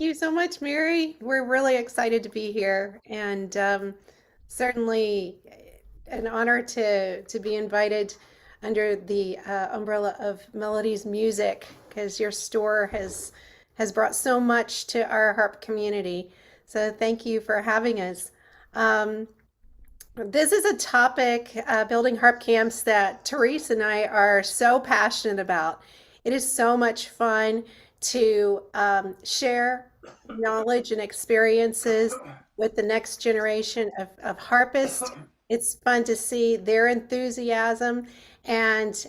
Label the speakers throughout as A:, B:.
A: you so much, Mary. We're really excited to be here, and certainly an honor to be invited under the umbrella of Melody's Music, because your store has brought so much to our harp community. So thank you for having us. Um, this is a topic, building harp camps, that Therese and I are so passionate about. It is so much fun to share knowledge and experiences with the next generation of harpists. It's fun to see their enthusiasm, and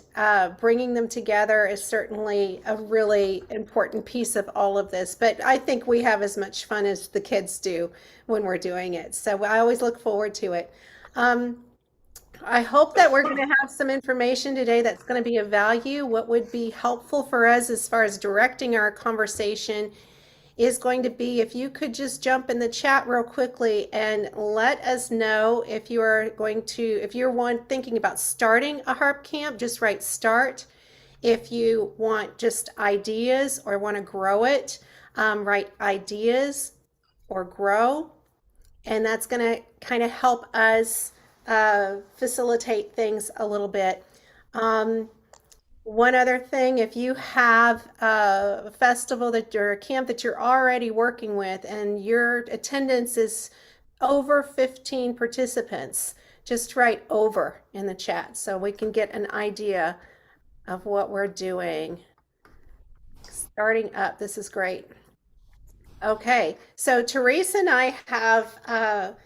A: bringing them together is certainly a really important piece of all of this. But I think we have as much fun as the kids do when we're doing it. So I always look forward to it. Um, I hope that we're going to have some information today that's going to be of value. What would be helpful for us as far as directing our conversation is going to be if you could just jump in the chat real quickly and let us know if you are going to, if you're one thinking about starting a harp camp, just write start. If you want just ideas or want to grow it, write ideas or grow. And that's going to kind of help us facilitate things a little bit. Um, One other thing, if you have a festival that or a camp that you're already working with and your attendance is over 15 participants, just write over in the chat so we can get an idea of what we're doing. Starting up, this is great. Okay, so Teresa and I have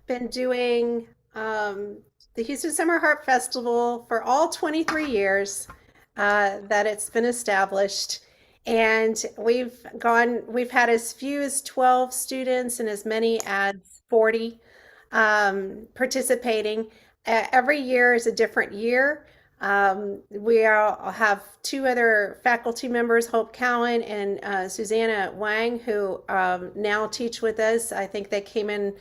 A: been doing the Houston Summer Harp Festival for all 23 years that it's been established. And we've had as few as 12 students and as many as 40 participating. Every year is a different year. We all have two other faculty members, Hope Cowan and Susanna Wang, who now teach with us. I think they came in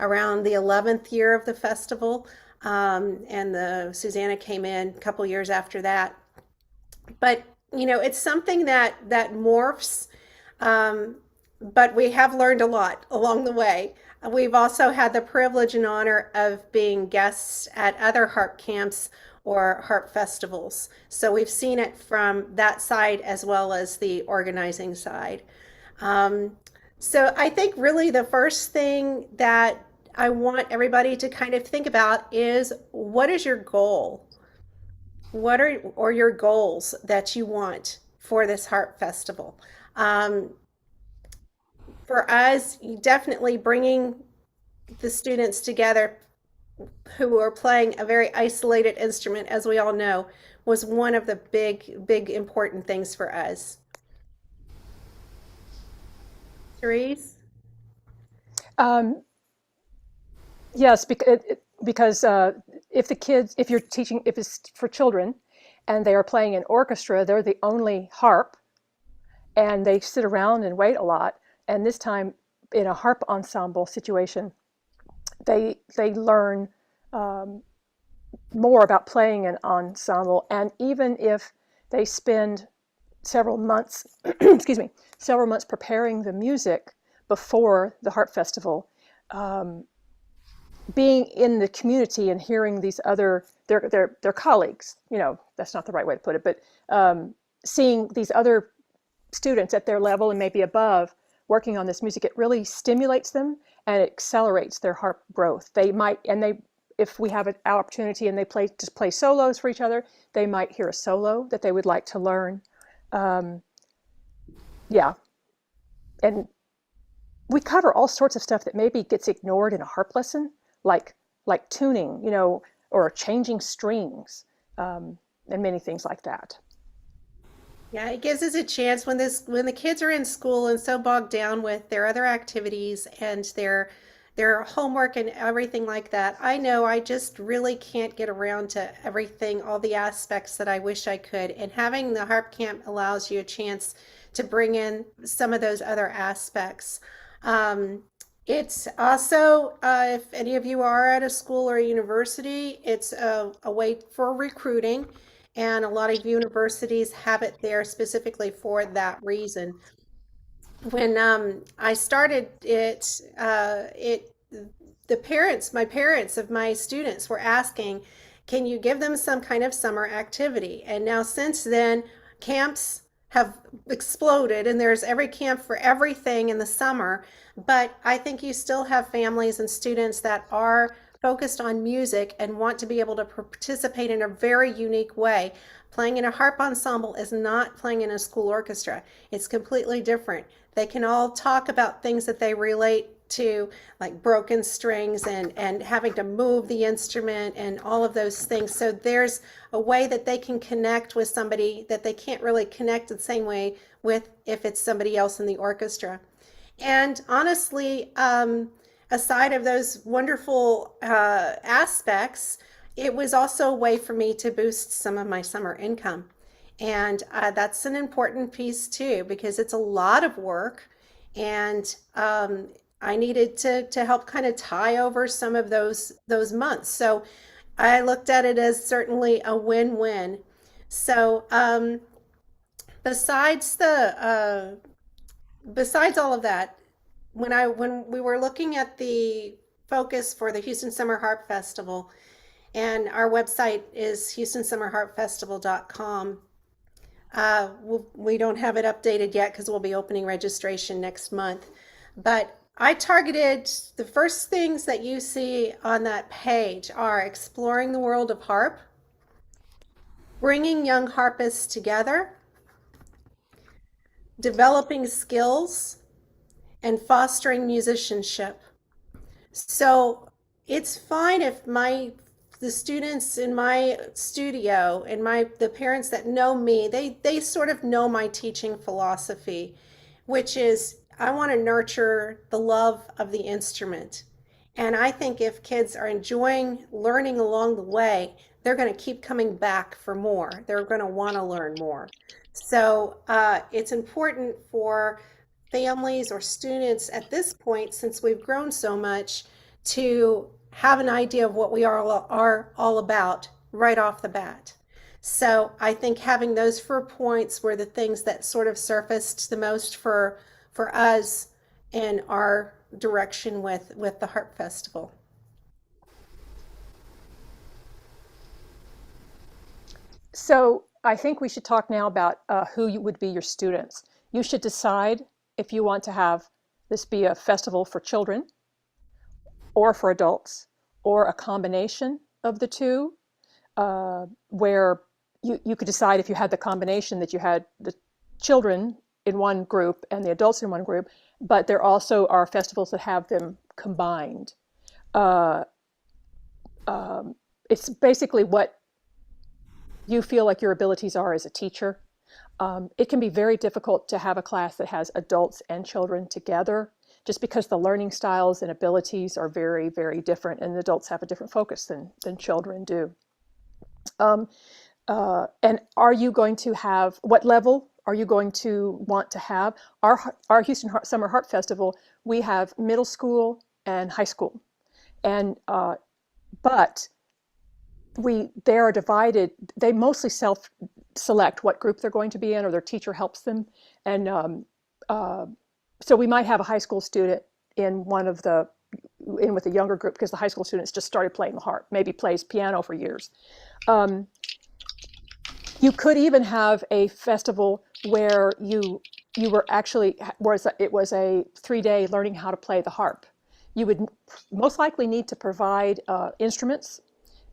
A: around the 11th year of the festival, and the Susanna came in a couple years after that. But it's something that morphs, but we have learned a lot along the way. We've also had the privilege and honor of being guests at other harp camps or harp festivals. So we've seen it from that side as well as the organizing side. Um, so I think really the first thing that I want everybody to kind of think about is, what is your goal? What are or your goals that you want for this harp festival? Um, for us, definitely bringing the students together who are playing a very isolated instrument, as we all know, was one of the big important things for us. Therese?
B: Um, yes, because if the kids, if you're teaching, if it's for children and they are playing an orchestra, they're the only harp and they sit around and wait a lot. And this time, in a harp ensemble situation, they learn um, more about playing an ensemble. And even if they spend several months, excuse me, several months preparing the music before the harp festival, um, being in the community and hearing these other their colleagues, that's not the right way to put it, but seeing these other students at their level and maybe above working on this music, it really stimulates them and it accelerates their harp growth. They might, and they, if we have an opportunity and they play solos for each other, they might hear a solo that they would like to learn. Um, yeah, and we cover all sorts of stuff that maybe gets ignored in a harp lesson, like like tuning, or changing strings, and many things like that.
A: Yeah, it gives us a chance when the kids are in school and so bogged down with their other activities and their homework and everything like that. I know I just really can't get around to everything, all the aspects that I wish I could. And having the harp camp allows you a chance to bring in some of those other aspects. Um, it's also, if any of you are at a school or a university, it's a way for recruiting, and a lot of universities have it there specifically for that reason. when I started it, the parents, my parents of my students were asking, can you give them some kind of summer activity? And now since then, camps have exploded and there's every camp for everything in the summer. But I think you still have families and students that are focused on music and want to be able to participate in a very unique way. Playing in a harp ensemble is not playing in a school orchestra. It's completely different. They can all talk about things that they relate to, like broken strings and having to move the instrument and all of those things. So there's a way that they can connect with somebody that they can't really connect the same way with if it's somebody else in the orchestra. And honestly, aside of those wonderful aspects, it was also a way for me to boost some of my summer income. And that's an important piece too, because it's a lot of work. And I needed to help kind of tie over some of those months. So I looked at it as certainly a win-win. So besides the besides all of that, when we were looking at the focus for the Houston Summer Harp Festival, and our website is houstonsummerharpfestival.com. We don't have it updated yet because we'll be opening registration next month. But I targeted the first things that you see on that page are exploring the world of harp, bringing young harpists together, developing skills, and fostering musicianship. So it's fine if the students in my studio and the parents that know me, they sort of know my teaching philosophy, which is I want to nurture the love of the instrument. And I think if kids are enjoying learning along the way, they're going to keep coming back for more. They're going to want to learn more. So it's important for families or students at this point, since we've grown so much, to have an idea of what we are all about right off the bat. So I think having those 4 points were the things that sort of surfaced the most for us in our direction with the Harp Festival.
B: So I think we should talk now about who would be your students. You should decide if you want to have this be a festival for children or for adults or a combination of the two, where you could decide if you had the combination that you had the children in one group and the adults in one group, but there also are festivals that have them combined. Uh, it's basically what you feel like your abilities are as a teacher. It can be very difficult to have a class that has adults and children together just because the learning styles and abilities are very, very different, and adults have a different focus than children do. Um, and are you going to have, what level are you going to want to have? Our Houston Summer Harp Festival, we have middle school and high school. And but they are divided. They mostly select what group they're going to be in, or their teacher helps them. And so we might have a high school student in with a younger group because the high school students just started playing the harp, maybe plays piano for years. Um, you could even have a festival where you were actually, whereas it was a 3-day learning how to play the harp. You would most likely need to provide instruments,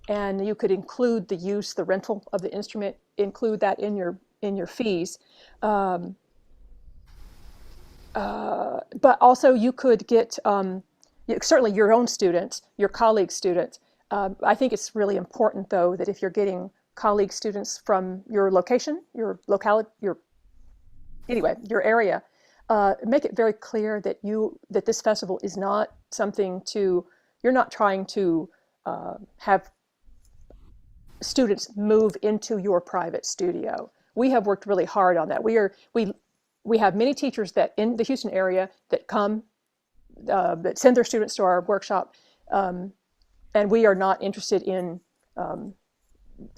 B: and you could include the rental of the instrument, include that in your fees. But also you could get certainly your own students, your colleague students. I think it's really important, though, that if you're getting colleague students from your location, your locality, your area, make it very clear that this festival is not something you're not trying to have students move into your private studio. We have worked really hard on that. We have many teachers that in the Houston area that come that send their students to our workshop, and we are not interested in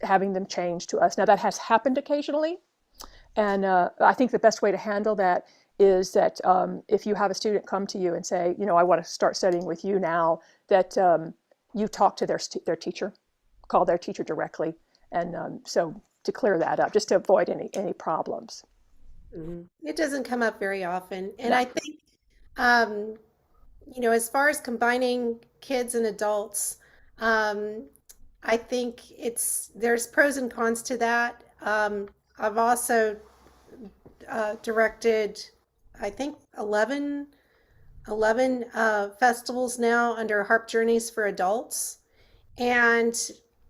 B: having them change to us. Now that has happened occasionally, and I think the best way to handle that is that if you have a student come to you and say, I want to start studying with you now, that you talk to their teacher, call their teacher directly, and so to clear that up, just to avoid any problems.
A: Mhm. It doesn't come up very often. And
B: No.
A: I think, um, as far as combining kids and adults, um, I think there's pros and cons to that. I've also directed, I think, 11 festivals now under Harp Journeys for Adults. And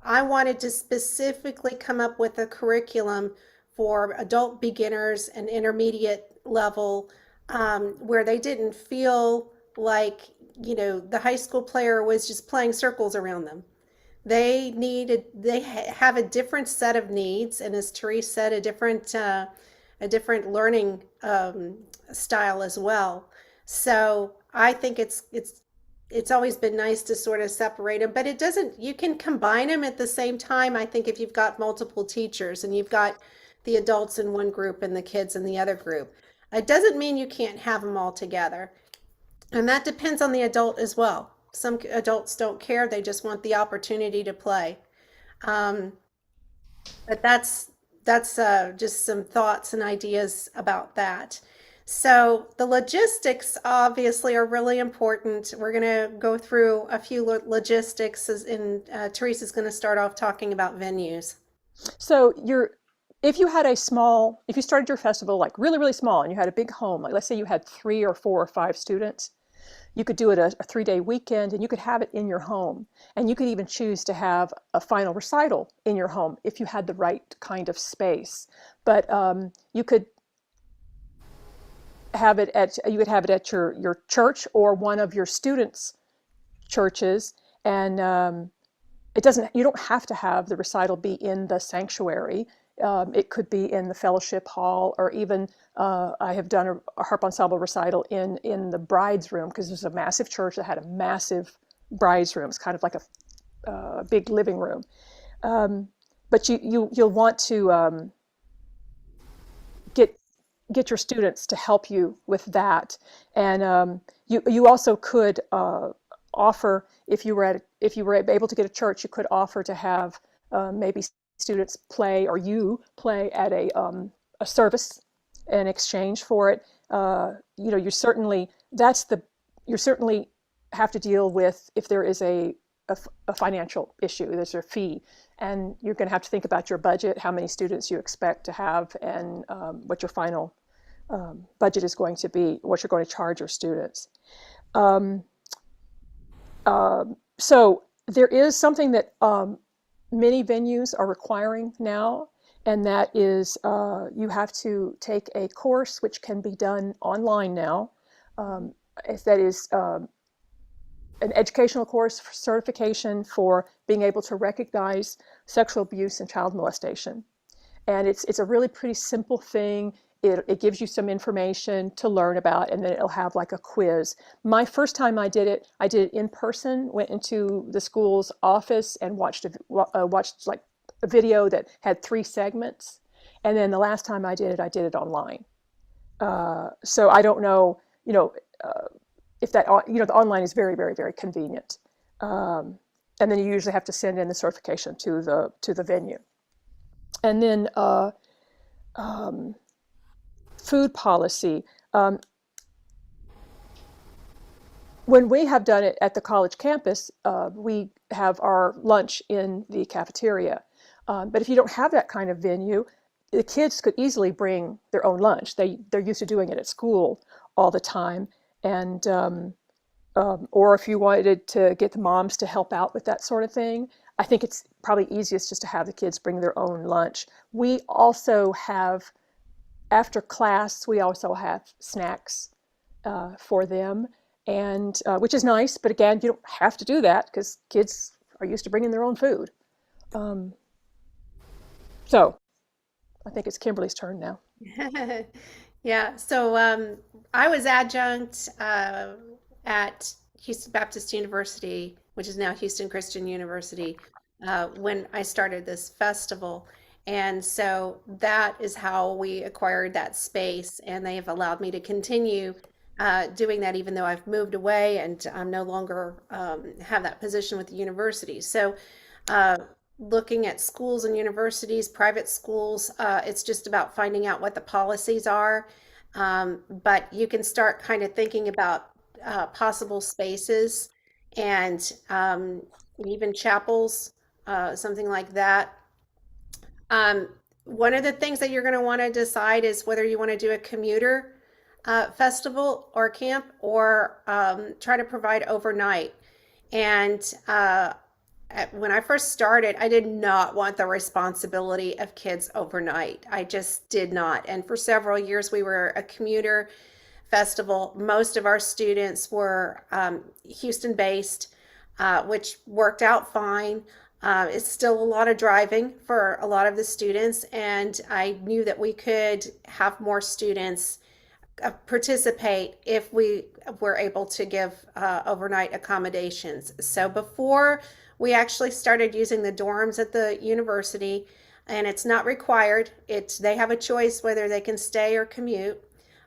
A: I wanted to specifically come up with a curriculum for adult beginners and intermediate level, where they didn't feel like, the high school player was just playing circles around them. They have a different set of needs, and as Therese said, a different learning style as well. So I think it's always been nice to sort of separate them, but it doesn't, you can combine them at the same time. I think if you've got multiple teachers and you've got the adults in one group and the kids in the other group, it doesn't mean you can't have them all together. And that depends on the adult as well. Some adults don't care, they just want the opportunity to play. Um, but that's just some thoughts and ideas about that. So the logistics obviously are really important. We're going to go through a few logistics, and Teresa's going to start off talking about venues.
B: So if you started your festival like really, really small and you had a big home, like let's say you had 3 or 4 or 5 students, you could do it a 3-day weekend and you could have it in your home. And you could even choose to have a final recital in your home if you had the right kind of space. But you could have it at your church or one of your students' churches, and you don't have to have the recital be in the sanctuary. It could be in the fellowship hall, or even I have done a harp ensemble recital in the bride's room, because there's a massive church that had a massive bride's room. It's kind of like a big living room. Um, but you'll want to get get your students to help you with that, and you also could offer, if you were able to get a church, you could offer to have maybe students play, or you play at a service in exchange for it. You certainly that's the you certainly have to deal with if there is a financial issue. There's a fee, and you're going to have to think about your budget, how many students you expect to have, and what your final budget is going to be, what you're going to charge your students. Um, so there is something that many venues are requiring now, and that is you have to take a course which can be done online now. Um, that is an educational course for certification for being able to recognize sexual abuse and child molestation. And it's a really pretty simple thing. It gives you some information to learn about, and then it'll have like a quiz. My first time I did it in person, went into the school's office and watched like a video that had 3 segments. And then the last time I did it online. So I don't know, uh, if that, the online is very, very, very convenient. Um, and then you usually have to send in the certification to the venue. And then um, food policy. Um, when we have done it at the college campus, we have our lunch in the cafeteria. But if you don't have that kind of venue, the kids could easily bring their own lunch. They're used to doing it at school all the time, and or if you wanted to get the moms to help out with that sort of thing, I think it's probably easiest just to have the kids bring their own lunch. We also have, after class, we also have snacks for them, and which is nice. But again, you don't have to do that because kids are used to bringing their own food. Um, so I think it's Kimberly's turn now.
A: Yeah, so I was adjunct at Houston Baptist University, which is now Houston Christian University, when I started this festival. And so that is how we acquired that space, and they have allowed me to continue doing that, even though I've moved away and I'm no longer have that position with the university. So, uh, looking at schools and universities, private schools, it's just about finding out what the policies are. But you can start kind of thinking about possible spaces and even chapels, something like that. Um, One of the things that you're going to want to decide is whether you want to do a commuter festival or camp, or try to provide overnight. And when I first started, I did not want the responsibility of kids overnight. I just did not. And for several years, we were a commuter festival. Most of our students were Houston based, which worked out fine. It's still a lot of driving for a lot of the students, and I knew that we could have more students participate if we were able to give overnight accommodations. So before we actually started using the dorms at the university, and it's not required, they have a choice whether they can stay or commute.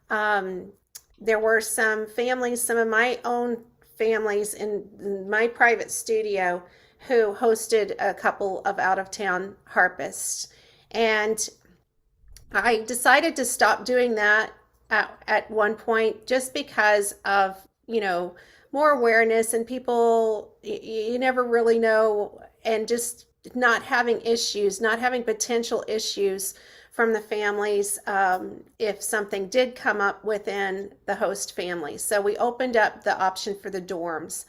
A: Um, there were some families, some of my own families in my private studio who hosted a couple of out of town harpists. And I decided to stop doing that at one point just because of, more awareness, and people, you never really know, and just not having issues, not having potential issues from the families if something did come up within the host family. So we opened up the option for the dorms.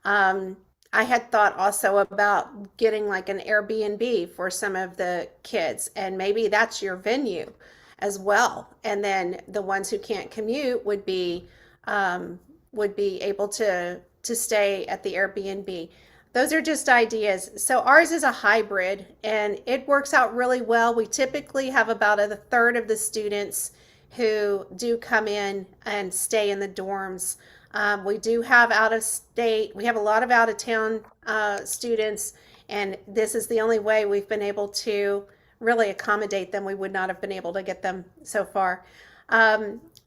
A: Um, I had thought also about getting like an Airbnb for some of the kids, and maybe that's your venue as well. And then the ones who can't commute would be able to stay at the Airbnb. Those are just ideas. So ours is a hybrid, and it works out really well. We typically have about a third of the students who do come in and stay in the dorms. We do have out of state, we have a lot of out of town students, and this is the only way we've been able to really accommodate them. We would not have been able to get them so far.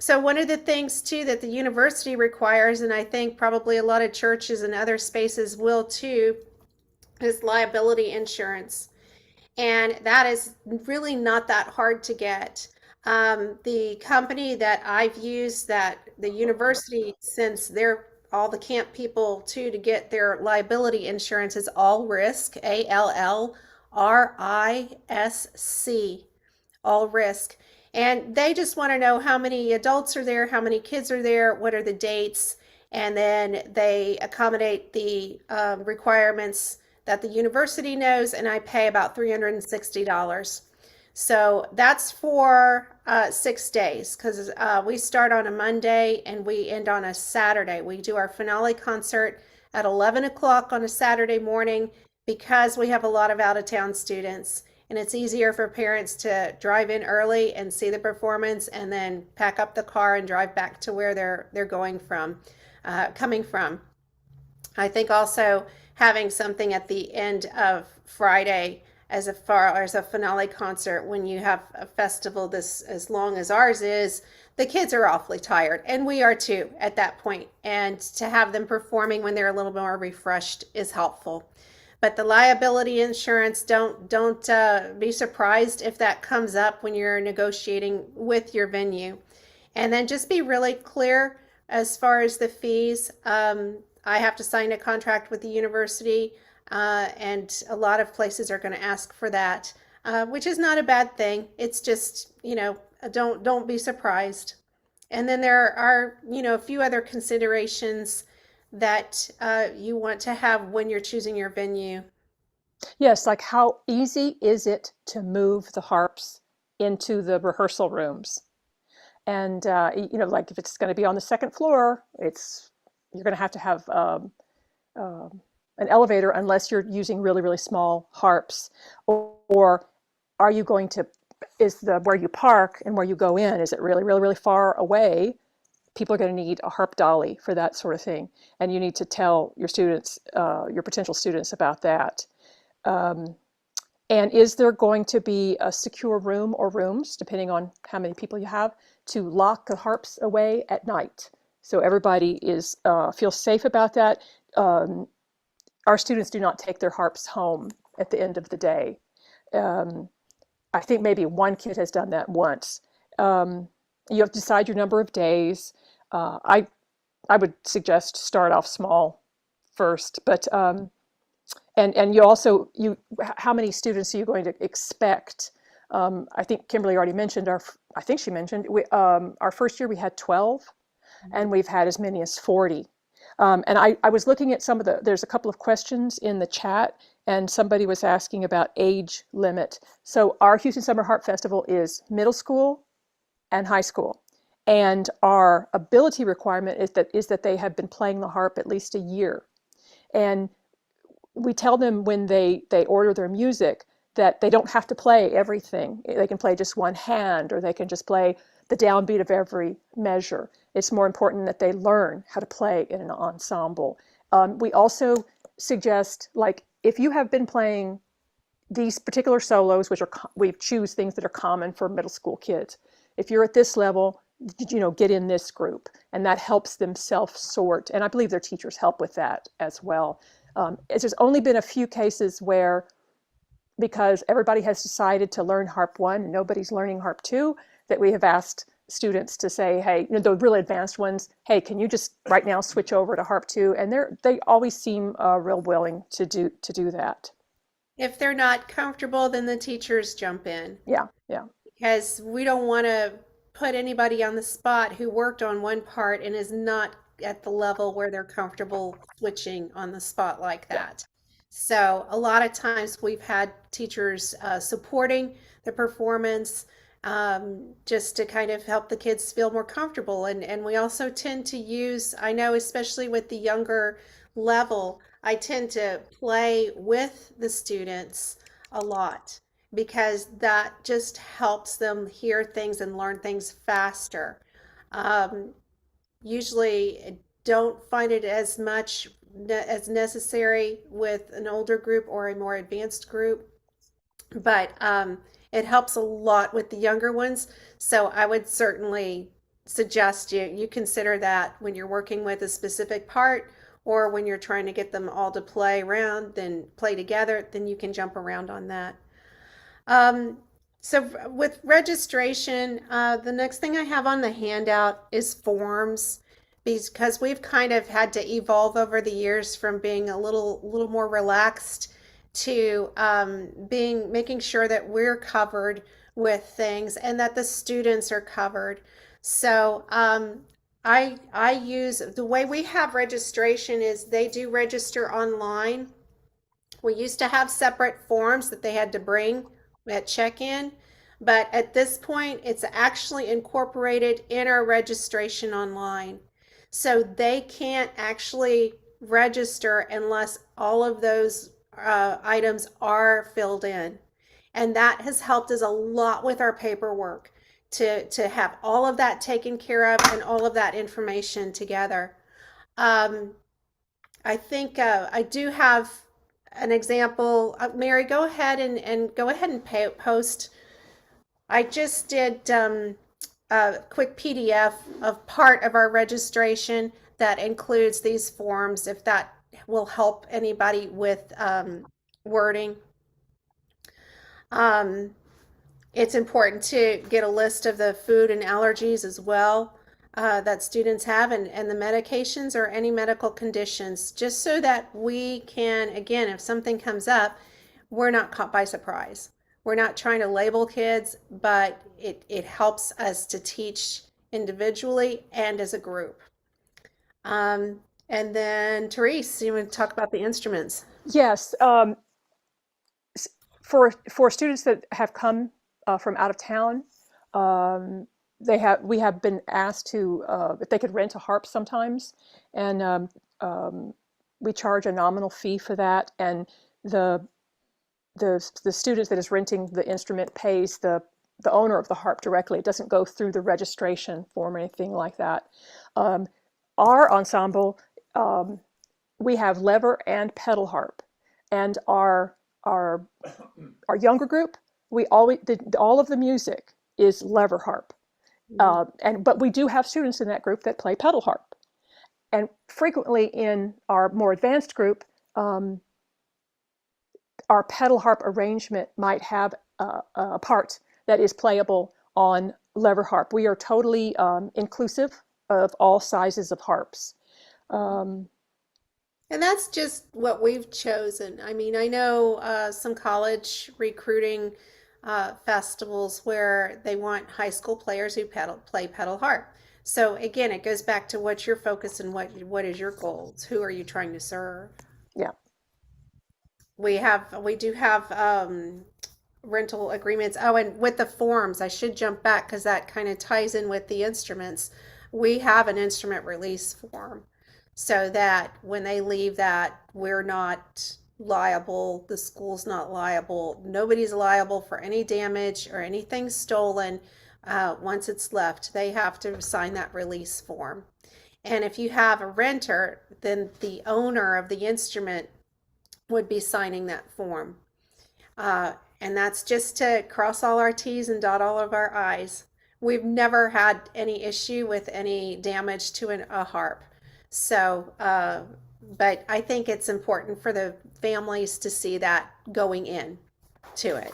A: So one of the things too that the university requires, and I think probably a lot of churches and other spaces will too, is liability insurance. And that is really not that hard to get. The company that I've used, that the university, since they're all the camp people too, to get their liability insurance, is All Risk, ALLRISC, All Risk. And they just want to know how many adults are there, how many kids are there, what are the dates, and then they accommodate the requirements that the university knows, and I pay about $360. So that's for 6 days, because we start on a Monday and we end on a Saturday. We do our finale concert at 11 o'clock on a Saturday morning because we have a lot of out of town students. And it's easier for parents to drive in early and see the performance, and then pack up the car and drive back to where they're coming from. I think also having something at the end of Friday as far as a finale concert, when you have a festival this as long as ours is, the kids are awfully tired, and we are too at that point. And to have them performing when they're a little more refreshed is helpful. But the liability insurance, don't be surprised if that comes up when you're negotiating with your venue. And then just be really clear as far as the fees. I have to sign a contract with the university, and a lot of places are going to ask for that, which is not a bad thing. It's just, don't be surprised. And then there are, a few other considerations that you want to have when you're choosing your venue.
B: Yes, like how easy is it to move the harps into the rehearsal rooms? And like if it's going to be on the second floor, it's you're going to have um, an elevator unless you're using really, really small harps. Or are you going to, is the where you park and where you go in, is it really, really, really far away? People are going to need a harp dolly for that sort of thing. And you need to tell your students, your potential students about that. Um, And is there going to be a secure room or rooms, depending on how many people you have, to lock the harps away at night? So everybody is feels safe about that. Um, our students do not take their harps home at the end of the day. Um, I think maybe one kid has done that once. Um, you have to decide your number of days. I would suggest start off small first, but and you also you how many students are you going to expect? I think Kimberly already mentioned our. I think she mentioned our first year we had 12, and we've had as many as 40. And I was looking at some of there's a couple of questions in the chat, and somebody was asking about age limit. So our Houston Summer Harp Festival is middle school and high school. And our ability requirement is that they have been playing the harp at least a year. And we tell them when they order their music that they don't have to play everything. They can play just one hand, or they can just play the downbeat of every measure. It's more important that they learn how to play in an ensemble. We also suggest, like, if you have been playing these particular solos, which are we choose things that are common for middle school kids. If you're at this level, get in this group, and that helps them self-sort. And I believe their teachers help with that as well. There's only been a few cases where, because everybody has decided to learn Harp 1 and nobody's learning Harp 2, that we have asked students to say, hey, the really advanced ones, hey, can you just right now switch over to Harp 2? And they always seem real willing to do that.
A: If they're not comfortable, then the teachers jump in
B: Yeah, yeah.
A: because we don't want to put anybody on the spot who worked on one part and is not at the level where they're comfortable switching on the spot like
B: Yeah.
A: that. So a lot of times we've had teachers supporting the performance, just to kind of help the kids feel more comfortable. And we also tend to use, I know, especially with the younger level, I tend to play with the students a lot because that just helps them hear things and learn things faster. Um, Usually don't find it as much as necessary with an older group or a more advanced group, but it helps a lot with the younger ones. So I would certainly suggest you consider that when you're working with a specific part, or when you're trying to get them all to play around, then play together, then you can jump around on that. Um, so with registration, the next thing I have on the handout is forms, because we've kind of had to evolve over the years from being a little more relaxed to being making sure that we're covered with things and that the students are covered. So I use the way we have registration is they do register online. We used to have separate forms that they had to bring at check-in, but at this point, it's actually incorporated in our registration online. So they can't actually register unless all of those items are filled in. And that has helped us a lot with our paperwork to have all of that taken care of and all of that information together. Um, I think I do have an example. Mary, go ahead and go ahead and post. I just did a quick PDF of part of our registration that includes these forms, if that will help anybody with wording. Um, it's important to get a list of the food and allergies as well that students have, and the medications or any medical conditions, just so that we can, again, if something comes up, we're not caught by surprise. We're not trying to label kids, but it helps us to teach individually and as a group. And then, Therese, you want to talk about the instruments?
B: Yes. For students that have come from out of town, um, we have been asked to if they could rent a harp sometimes, and we charge a nominal fee for that, and the the student that is renting the instrument pays the owner of the harp directly. It doesn't go through the registration form or anything like that. Um, our ensemble, we have lever and pedal harp, and our our our younger group, we always did all of the music is lever harp.
A: Mhm.
B: And but we do have students in that group that play pedal harp, and frequently in our more advanced group, um, our pedal harp arrangement might have a part that is playable on lever harp. We are totally inclusive of all sizes of harps. Um,
A: And that's just what we've chosen. I mean, I know some college recruiting festivals where they want high school players who play pedal harp. So again, it goes back to what's your focus and what is your goals? Who are you trying to serve?
B: yeah,
A: We do have rental agreements. Oh, and with the forms, I should jump back because that kind of ties in with the instruments. We have an instrument release form so that when they leave that, we're not liable, the school's not liable, nobody's liable for any damage or anything stolen. Once it's left, they have to sign that release form. And if you have a renter, then the owner of the instrument would be signing that form. Uh, and that's just to cross all our T's and dot all of our I's. We've never had any issue with any damage to a harp. So, but I think it's important for the families to see that going in to it.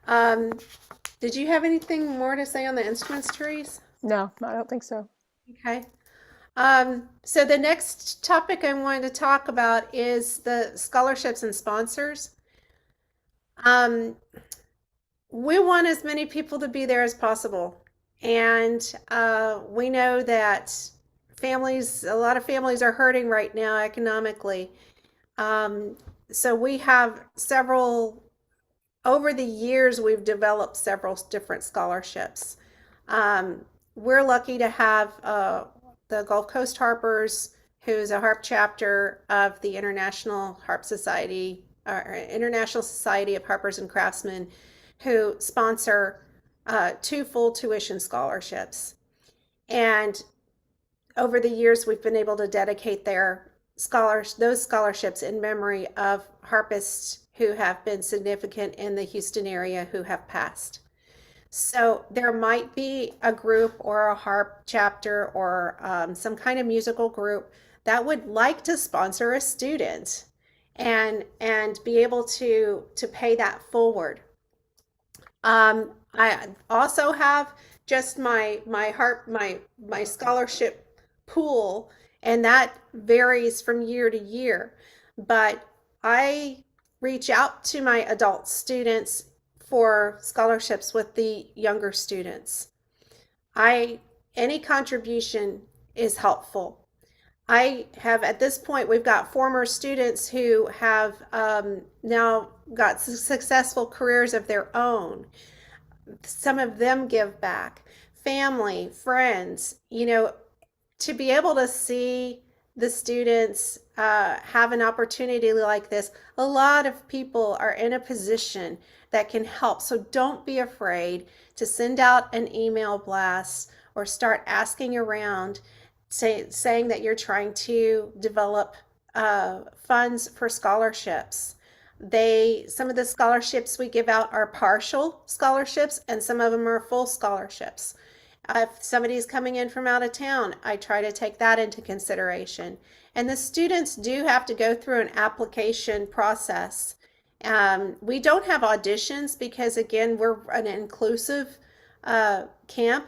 A: Um, did you have anything more to say on the instruments, Therese?
B: no, I don't think so.
A: Okay. So the next topic I wanted to talk about is the scholarships and sponsors. Um, we want as many people to be there as possible. And we know that a lot of families are hurting right now economically. Um, so we have over the years, we've developed several different scholarships. Um, we're lucky to have the Gulf Coast Harpers, who's a harp chapter of the International Harp Society, or International Society of Harpers and Craftsmen, who sponsor two full tuition scholarships. And over the years, we've been able to dedicate those scholarships in memory of harpists who have been significant in the Houston area who have passed. So there might be a group or a harp chapter or some kind of musical group that would like to sponsor a student and be able to pay that forward. I also have just my scholarship pool, and that varies from year to year. But I reach out to my adult students for scholarships with the younger students. I Any contribution is helpful. I have at this point, we've got former students who have now got successful careers of their own. Some of them give back. Family, friends, to be able to see the students have an opportunity like this, a lot of people are in a position that can help. So don't be afraid to send out an email blast or start asking around, saying that you're trying to develop funds for scholarships. Some of the scholarships we give out are partial scholarships, and some of them are full scholarships. If somebody's coming in from out of town, I try to take that into consideration. And the students do have to go through an application process. We don't have auditions because, again, we're an inclusive camp.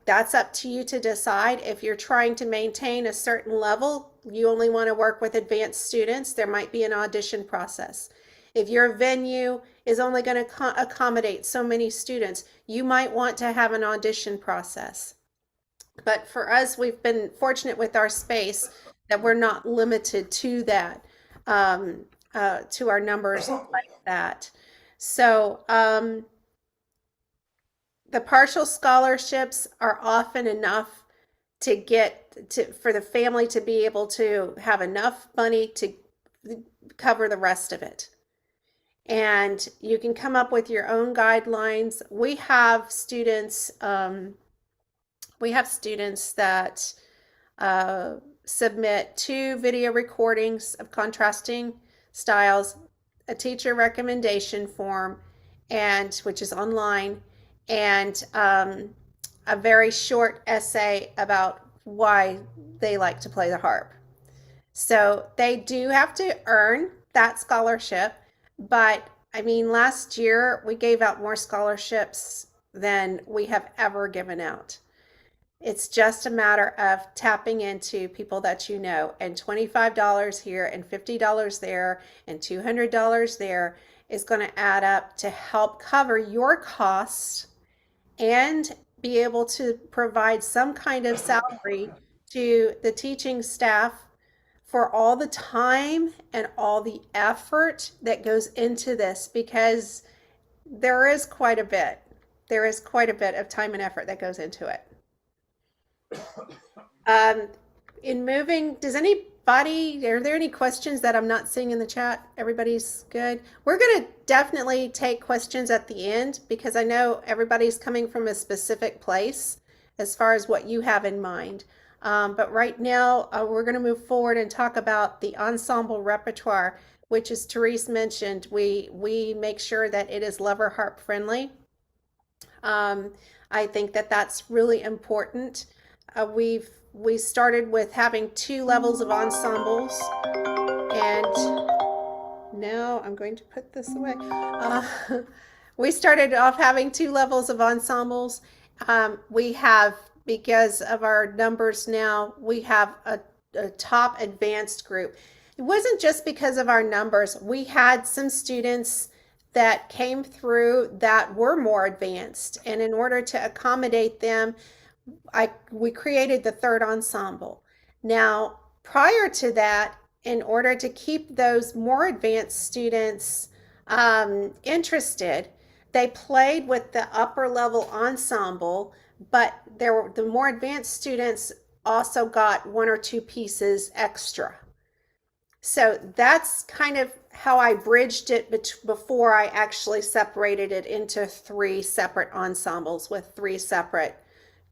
A: That's up to you to decide. If you're trying to maintain a certain level, you only want to work with advanced students, there might be an audition process. If your venue is only going to accommodate so many students, you might want to have an audition process. But for us, we've been fortunate with our space that we're not limited to that, to our numbers like that. So the partial scholarships are often enough for the family to be able to have enough money to cover the rest of it. And you can come up with your own guidelines. We have students that submit 2 video recordings of contrasting styles, a teacher recommendation form, and which is online, and a very short essay about why they like to play the harp. So they do have to earn that scholarship, but I mean, last year we gave out more scholarships than we have ever given out. It's just a matter of tapping into people that you know, and $25 here and $50 there and $200 there is going to add up to help cover your costs and be able to provide some kind of salary to the teaching staff for all the time and all the effort that goes into this, because there is quite a bit. There is quite a bit of time and effort that goes into it. Um, in moving, does anybody, are there any questions that I'm not seeing in the chat? Everybody's good. We're going to definitely take questions at the end because I know everybody's coming from a specific place as far as what you have in mind. But right now, we're going to move forward and talk about the ensemble repertoire, which, as Therese mentioned, we make sure that it is lover harp friendly. I think that that's really important. We started with having 2 levels of ensembles, and now I'm going to put this away. We started off having 2 levels of ensembles. We have, because of our numbers now, we have a top advanced group. It wasn't just because of our numbers. We had some students that came through that were more advanced, and in order to accommodate them, we created the third ensemble. Now, prior to that, in order to keep those more advanced students interested, they played with the upper level ensemble, but the more advanced students also got 1 or 2 pieces extra. So that's kind of how I bridged it before I actually separated it into 3 separate ensembles with 3 separate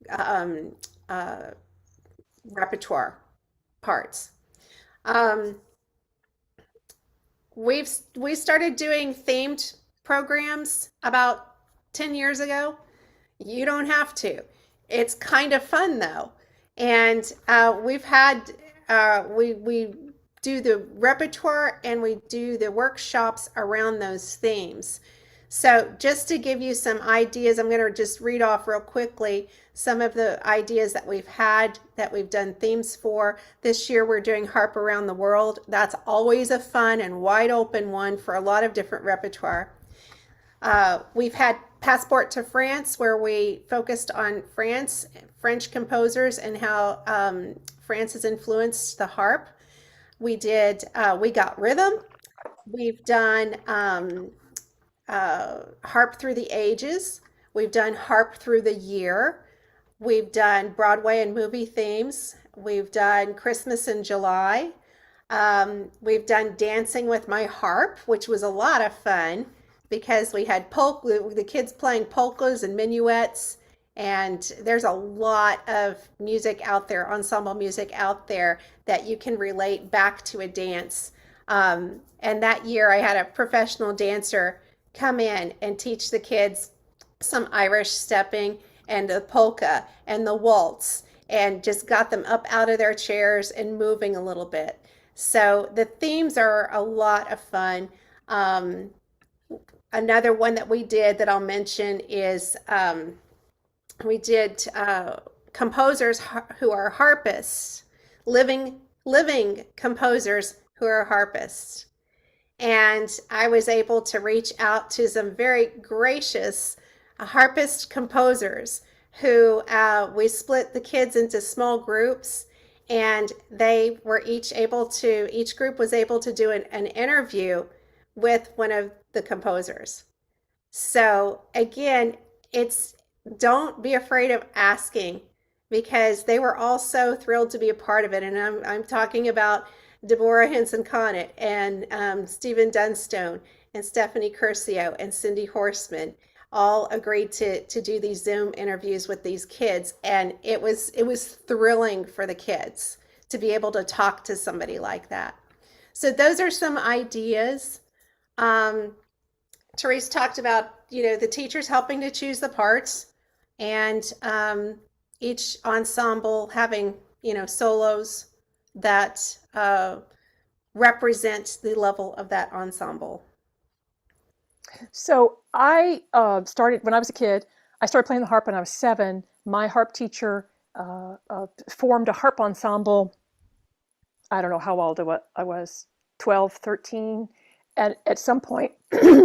A: um, uh, repertoire parts. Um, we started doing themed programs about 10 years ago. You don't have to. It's kind of fun though, and we've had we do the repertoire and we do the workshops around those themes. So just to give you some ideas, I'm going to just read off real quickly some of the ideas that we've had that we've done themes for. This year we're doing Harp Around the World. That's always a fun and wide open one for a lot of different repertoire. We've had Passport to France, where we focused on French composers and how France has influenced the harp. We did We Got Rhythm. We've done Harp Through the Ages. We've done Harp Through the Year. We've done Broadway and movie themes. We've done Christmas in July. We've done Dancing with My Harp, which was a lot of fun because we had the kids playing polkas and minuets, and there's a lot of music out there, ensemble music out there that you can relate back to a dance. And that year I had a professional dancer come in and teach the kids some Irish stepping and the polka and the waltz, and just got them up out of their chairs and moving a little bit. So the themes are a lot of fun. Another one that we did that I'll mention is we did composers who are harpists, living composers who are harpists. And I was able to reach out to some very gracious harpist composers who we split the kids into small groups, and they were each group was able to do an interview with one of the composers. So again, don't be afraid of asking, because they were all so thrilled to be a part of it. And I'm talking about Deborah Henson Conant and Stephen Dunstone and Stephanie Curcio and Cindy Horseman all agreed to do these Zoom interviews with these kids, and it was thrilling for the kids to be able to talk to somebody like that. So those are some ideas. Um, Therese talked about, the teachers helping to choose the parts and each ensemble having, solos that represent the level of that ensemble.
B: So I started when I was a kid. I started playing the harp when I was 7. My harp teacher formed a harp ensemble. I don't know how old I was, 12, 13. And at some point,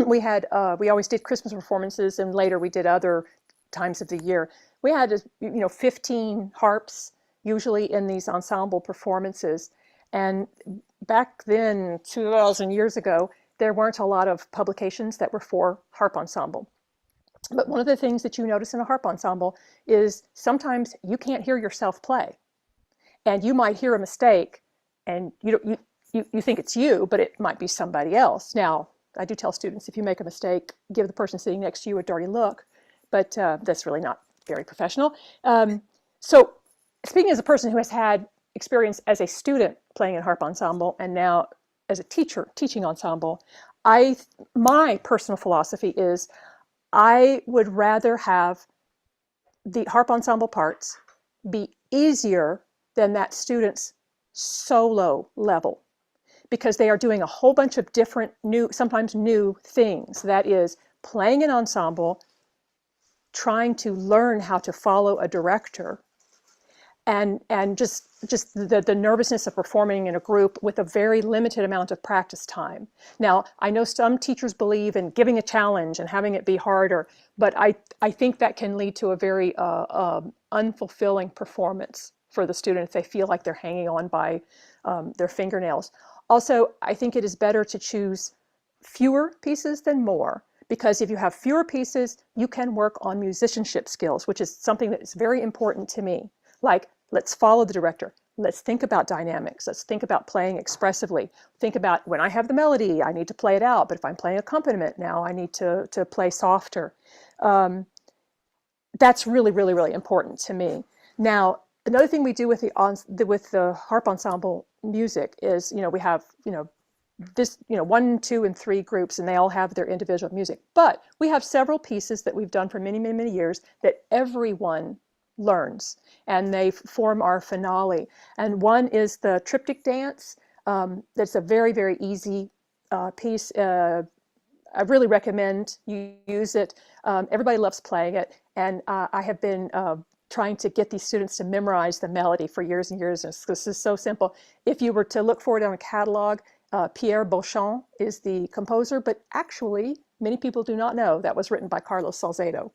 B: we always did Christmas performances, and later we did other times of the year. We had 15 harps usually in these ensemble performances. And back then, 2,000 years ago, there weren't a lot of publications that were for harp ensemble. But one of the things that you notice in a harp ensemble is sometimes you can't hear yourself play, and you might hear a mistake, and you think it's you, but it might be somebody else. Now, I do tell students, if you make a mistake, give the person sitting next to you a dirty look, but that's really not very professional. So, speaking as a person who has had experience as a student playing in harp ensemble and now as a teacher teaching ensemble, I my personal philosophy is I would rather have the harp ensemble parts be easier than that student's solo level, because they are doing a whole bunch of different new, sometimes new things. That is, playing an ensemble, trying to learn how to follow a director, and just the nervousness of performing in a group with a very limited amount of practice time. Now, I know some teachers believe in giving a challenge and having it be harder, but I think that can lead to a very unfulfilling performance for the student if they feel like they're hanging on by their fingernails. Also, I think it is better to choose fewer pieces than more, because if you have fewer pieces, you can work on musicianship skills, which is something that is very important to me. Like, let's follow the director. Let's think about dynamics. Let's think about playing expressively. Think about, when I have the melody, I need to play it out. But if I'm playing accompaniment now, I need to play softer. Um, that's really, really, really important to me. Now, another thing we do with the harp ensemble music is, we have, this, 1, 2, and 3 groups, and they all have their individual music. But we have several pieces that we've done for many, many, many years that everyone learns, and they form our finale. And one is the triptych dance. That's a very, very easy piece. I really recommend you use it. Everybody loves playing it, and I have been trying to get these students to memorize the melody for years and years. This is so simple. If you were to look for it on a catalog, Pierre Beauchamp is the composer, but actually, many people do not know that was written by Carlos Salcedo.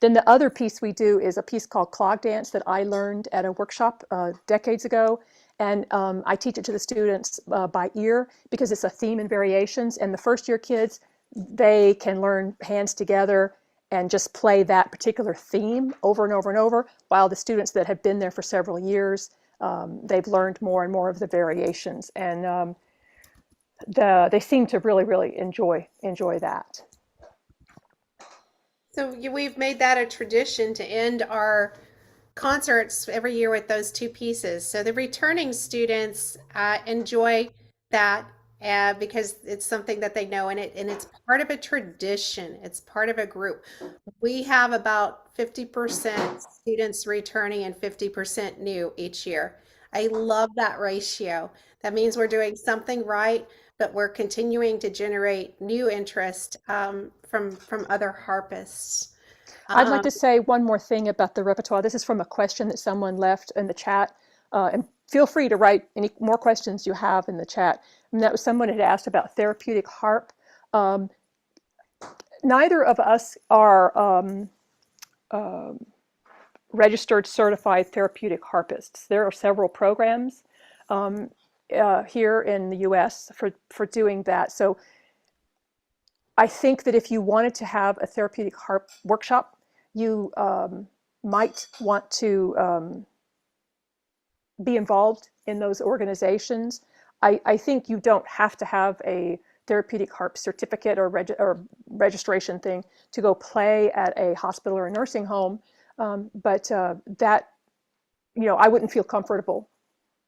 B: Then the other piece we do is a piece called Clog Dance that I learned at a workshop decades ago. And I teach it to the students by ear, because it's a theme and variations. And the first year kids, they can learn hands together and just play that particular theme over and over and over, while the students that have been there for several years, they've learned more and more of the variations. And they seem to really, really enjoy that.
A: So we've made that a tradition to end our concerts every year with those two pieces. So the returning students enjoy that because it's something that they know, and it's part of a tradition. It's part of a group. We have about 50% students returning and 50% new each year. I love that ratio. That means we're doing something right, but we're continuing to generate new interest from other harpists.
B: I'd like
A: Um,
B: to say one more thing about the repertoire. This is from a question that someone left in the chat. And feel free to write any more questions you have in the chat. And that was someone had asked about therapeutic harp. Um, Neither of us are registered certified therapeutic harpists. There are several programs um, here in the US for doing that. So I think that if you wanted to have a therapeutic harp workshop, you might want to be involved in those organizations. I think you don't have to have a therapeutic harp certificate or registration thing to go play at a hospital or a nursing home. But that, I wouldn't feel comfortable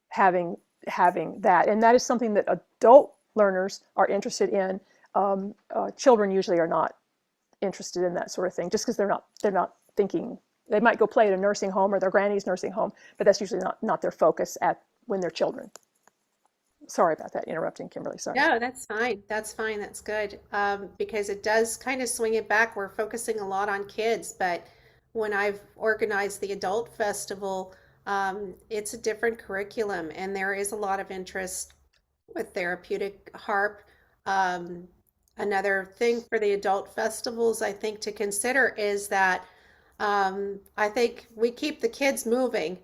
B: having having that, and that is something that adult learners are interested in. Children usually are not interested in that sort of thing, just because they're not thinking. They might go play at a nursing home or their granny's nursing home, but that's usually not their focus at when they're children. Sorry about that, interrupting, Kimberly. Sorry.
A: No, that's fine. That's fine. That's good. Because it does kind of swing it back. We're focusing a lot on kids, but when I've organized the adult festival, it's a different curriculum, and there is a lot of interest with therapeutic harp. Um, Another thing for the adult festivals, I think, to consider is that I think we keep the kids moving.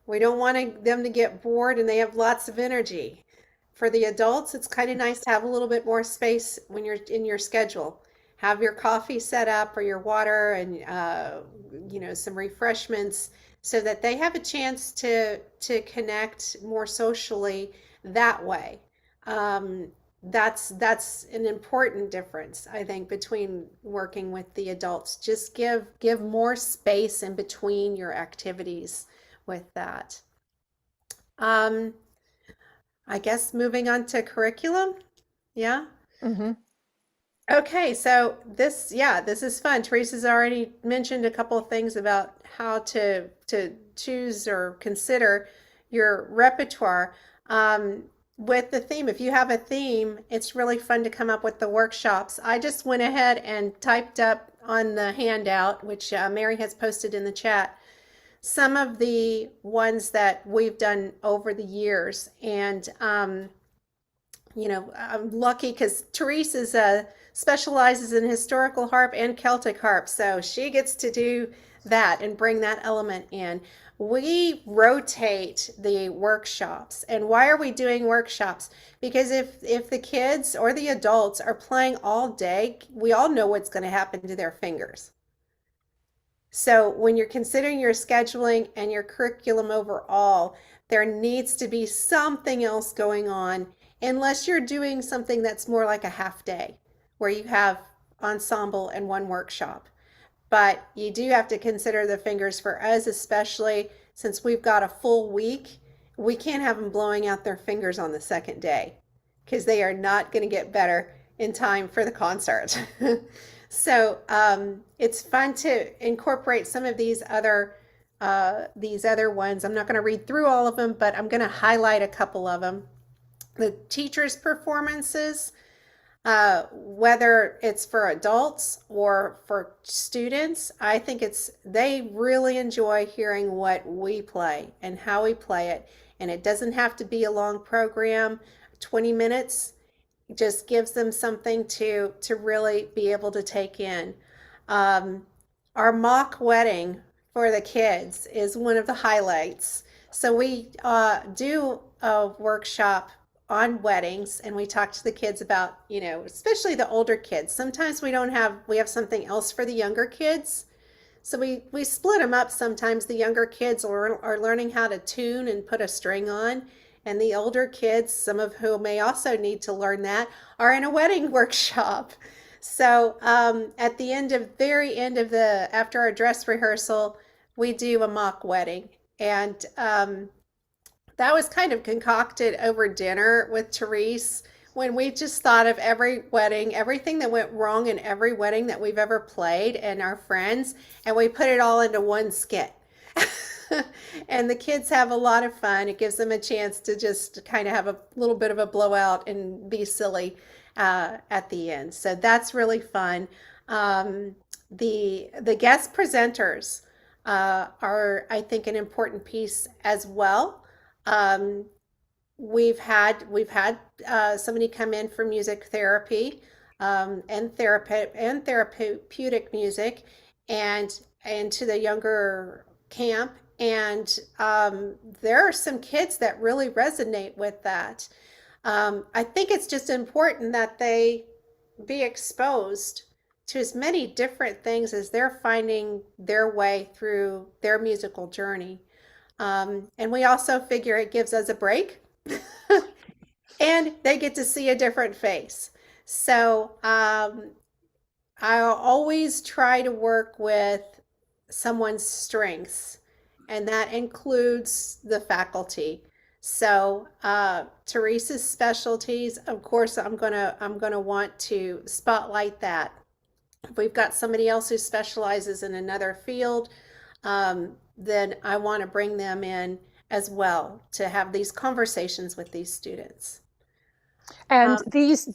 A: We don't want them to get bored and they have lots of energy. For the adults, it's kind of nice to have a little bit more space when you're in your schedule. Have your coffee set up or your water and some refreshments so that they have a chance to connect more socially that way. Um, that's an important difference, I think, between working with the adults. Just give more space in between your activities with that. Um, I guess moving on to curriculum. Yeah.
B: Mm-hmm.
A: Okay, so this is fun. Teresa's already mentioned a couple of things about how to choose or consider your repertoire. With the theme, if you have a theme, it's really fun to come up with the workshops. I just went ahead and typed up on the handout, which Mary has posted in the chat, some of the ones that we've done over the years. And I'm lucky because Teresa's specializes in historical harp and Celtic harp, so she gets to do that and bring that element in. We rotate the workshops. And why are we doing workshops? Because if the kids or the adults are playing all day, we all know what's going to happen to their fingers. So when you're considering your scheduling and your curriculum overall, there needs to be something else going on, unless you're doing something that's more like a half day where you have ensemble and one workshop. But you do have to consider the fingers. For us, especially since we've got a full week, we can't have them blowing out their fingers on the second day because they are not going to get better in time for the concert. So it's fun to incorporate some of these other ones. I'm not going to read through all of them, but I'm going to highlight a couple of them. The teachers' performances, whether it's for adults or for students, I think they really enjoy hearing what we play and how we play it. And it doesn't have to be a long program. 20 minutes just gives them something to really be able to take in. Um, our mock wedding for the kids is one of the highlights. So we do a workshop on weddings, and we talk to the kids about, especially the older kids. Sometimes we have something else for the younger kids. So we split them up. Sometimes the younger kids are learning how to tune and put a string on, and the older kids, some of whom may also need to learn that, are in a wedding workshop. So at the very end of after our dress rehearsal, we do a mock wedding. And that was kind of concocted over dinner with Therese when we just thought of every wedding, everything that went wrong in every wedding that we've ever played and our friends, and we put it all into one skit. And the kids have a lot of fun. It gives them a chance to just kind of have a little bit of a blowout and be silly at the end. So that's really fun. The guest presenters are, I think, an important piece as well. Um, we've had somebody come in for music therapy and therapeutic music, and to the younger camp, and there are some kids that really resonate with that. I think it's just important that they be exposed to as many different things as they're finding their way through their musical journey. And we also figure it gives us a break and they get to see a different face. So I always try to work with someone's strengths, and that includes the faculty. So Teresa's specialties, of course, I'm gonna want to spotlight that. If we've got somebody else who specializes in another field, then I want to bring them in as well to have these conversations with these students.
B: And
A: Um,
B: these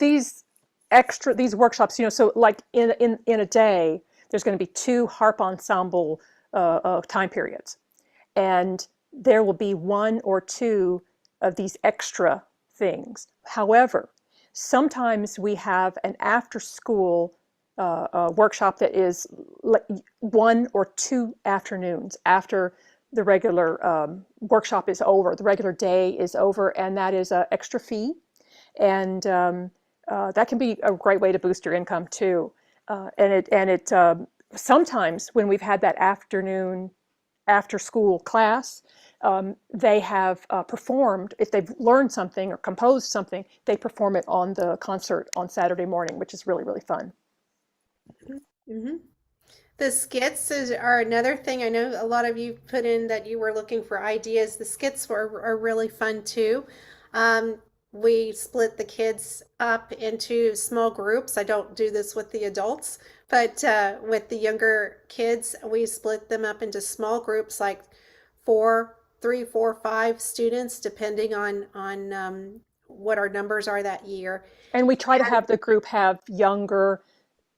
B: workshops, so like in a day, there's going to be two harp ensemble time periods, and there will be one or two of these extra things. However, sometimes we have an after school workshop that is like 1 or 2 afternoons after the regular workshop is over, the regular day is over, and that is an extra fee. And that can be a great way to boost your income too. And it sometimes when we've had that afternoon after school class, they have performed, if they've learned something or composed something, they perform it on the concert on Saturday morning, which is really, really fun.
A: mhm. The skits are another thing. I know a lot of you put in that you were looking for ideas. The skits are really fun too. We split the kids up into small groups. I don't do this with the adults, but with the younger kids, we split them up into small groups, like four, three, four, five students, depending on what our numbers are that year.
B: And we try to have the group have younger,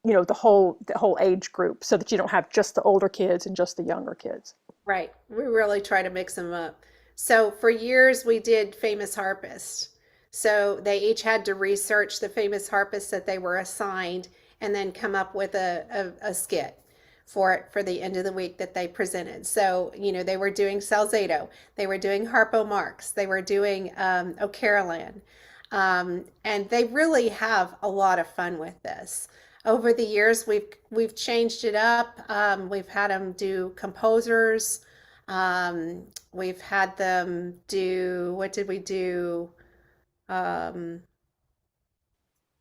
B: the whole age group, so that you don't have just the older kids and just the younger kids.
A: Right. We really try to mix them up. So for years we did famous harpists. So they each had to research the famous harpists that they were assigned and then come up with a skit for it for the end of the week that they presented. So, they were doing Salzedo, they were doing Harpo Marx, they were doing O'Carolan. And they really have a lot of fun with this. Over the years, we've changed it up. We've had them do composers. We've had them do, what did we do? Um,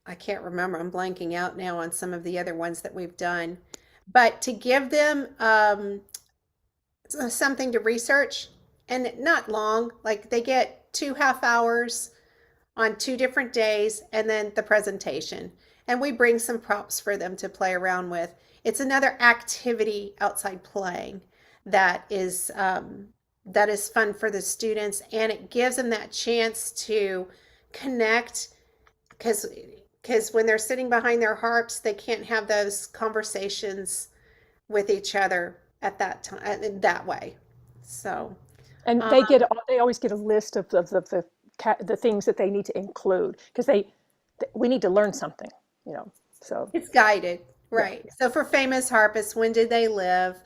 A: I can't remember. I'm blanking out now on some of the other ones that we've done. But to give them something to research, and not long, like they get 2 half hours on 2 different days and then the presentation. And we bring some props for them to play around with. It's another activity outside playing that is fun for the students, and it gives them that chance to connect, because when they're sitting behind their harps, they can't have those conversations with each other at that time that way. So,
B: And
A: um,
B: they always get a list of the things that they need to include, because we need to learn something, you know. So
A: it's guided,
B: yeah,
A: right? So for famous harpists, when did they live?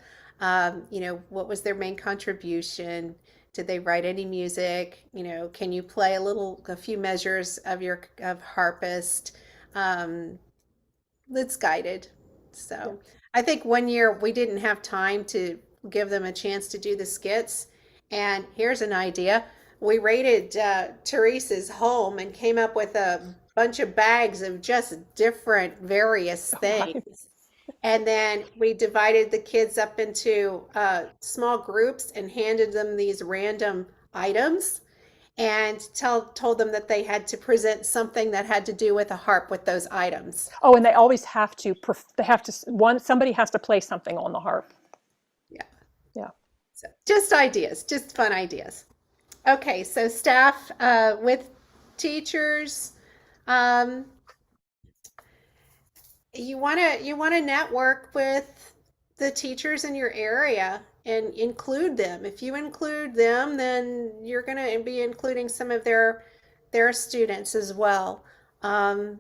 A: What was their main contribution? Did they write any music? Can you play a few measures of harpist? Um, it's guided.
B: yeah.
A: So I think one year we didn't have time to give them a chance to do the skits. And here's an idea. We raided Teresa's home and came up with a bunch of bags of just different various
B: Oh my.
A: things. And then we divided the kids up into small groups and handed them these random items and told them that they had to present something that had to do with a harp with those items.
B: Oh, and they always have to. They have to. Somebody has to play something on the harp.
A: Yeah.
B: Yeah.
A: So just ideas, just fun ideas. Okay, so staff with teachers, um, you want to network with the teachers in your area and include them. If you include them, then you're going to be including some of their students as well. Um,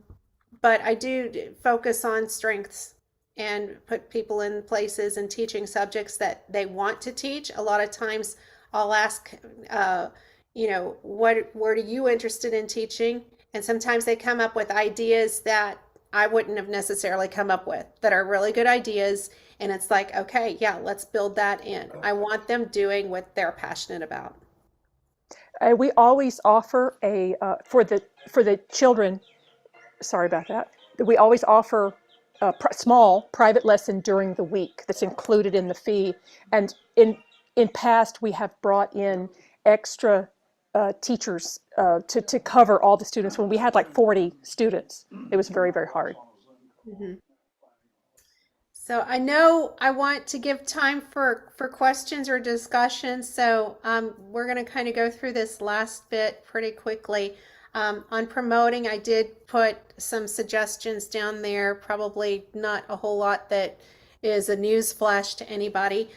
A: but I do focus on strengths and put people in places and teaching subjects that they want to teach. A lot of times I'll ask, what are you interested in teaching? And sometimes they come up with ideas that I wouldn't have necessarily come up with that are really good ideas. And it's like, okay, yeah, let's build that in. I want them doing what they're passionate about.
B: We always offer a for the children. Sorry about that. We always offer a small private lesson during the week that's included in the fee. And in past, we have brought in extra teachers to cover all the students when we had like 40 students. It was very, very hard.
A: Mhm. So I know I want to give time for questions or discussions. So we're going to kind of go through this last bit pretty quickly. On promoting, I did put some suggestions down there. Probably not a whole lot that is a news flash to anybody.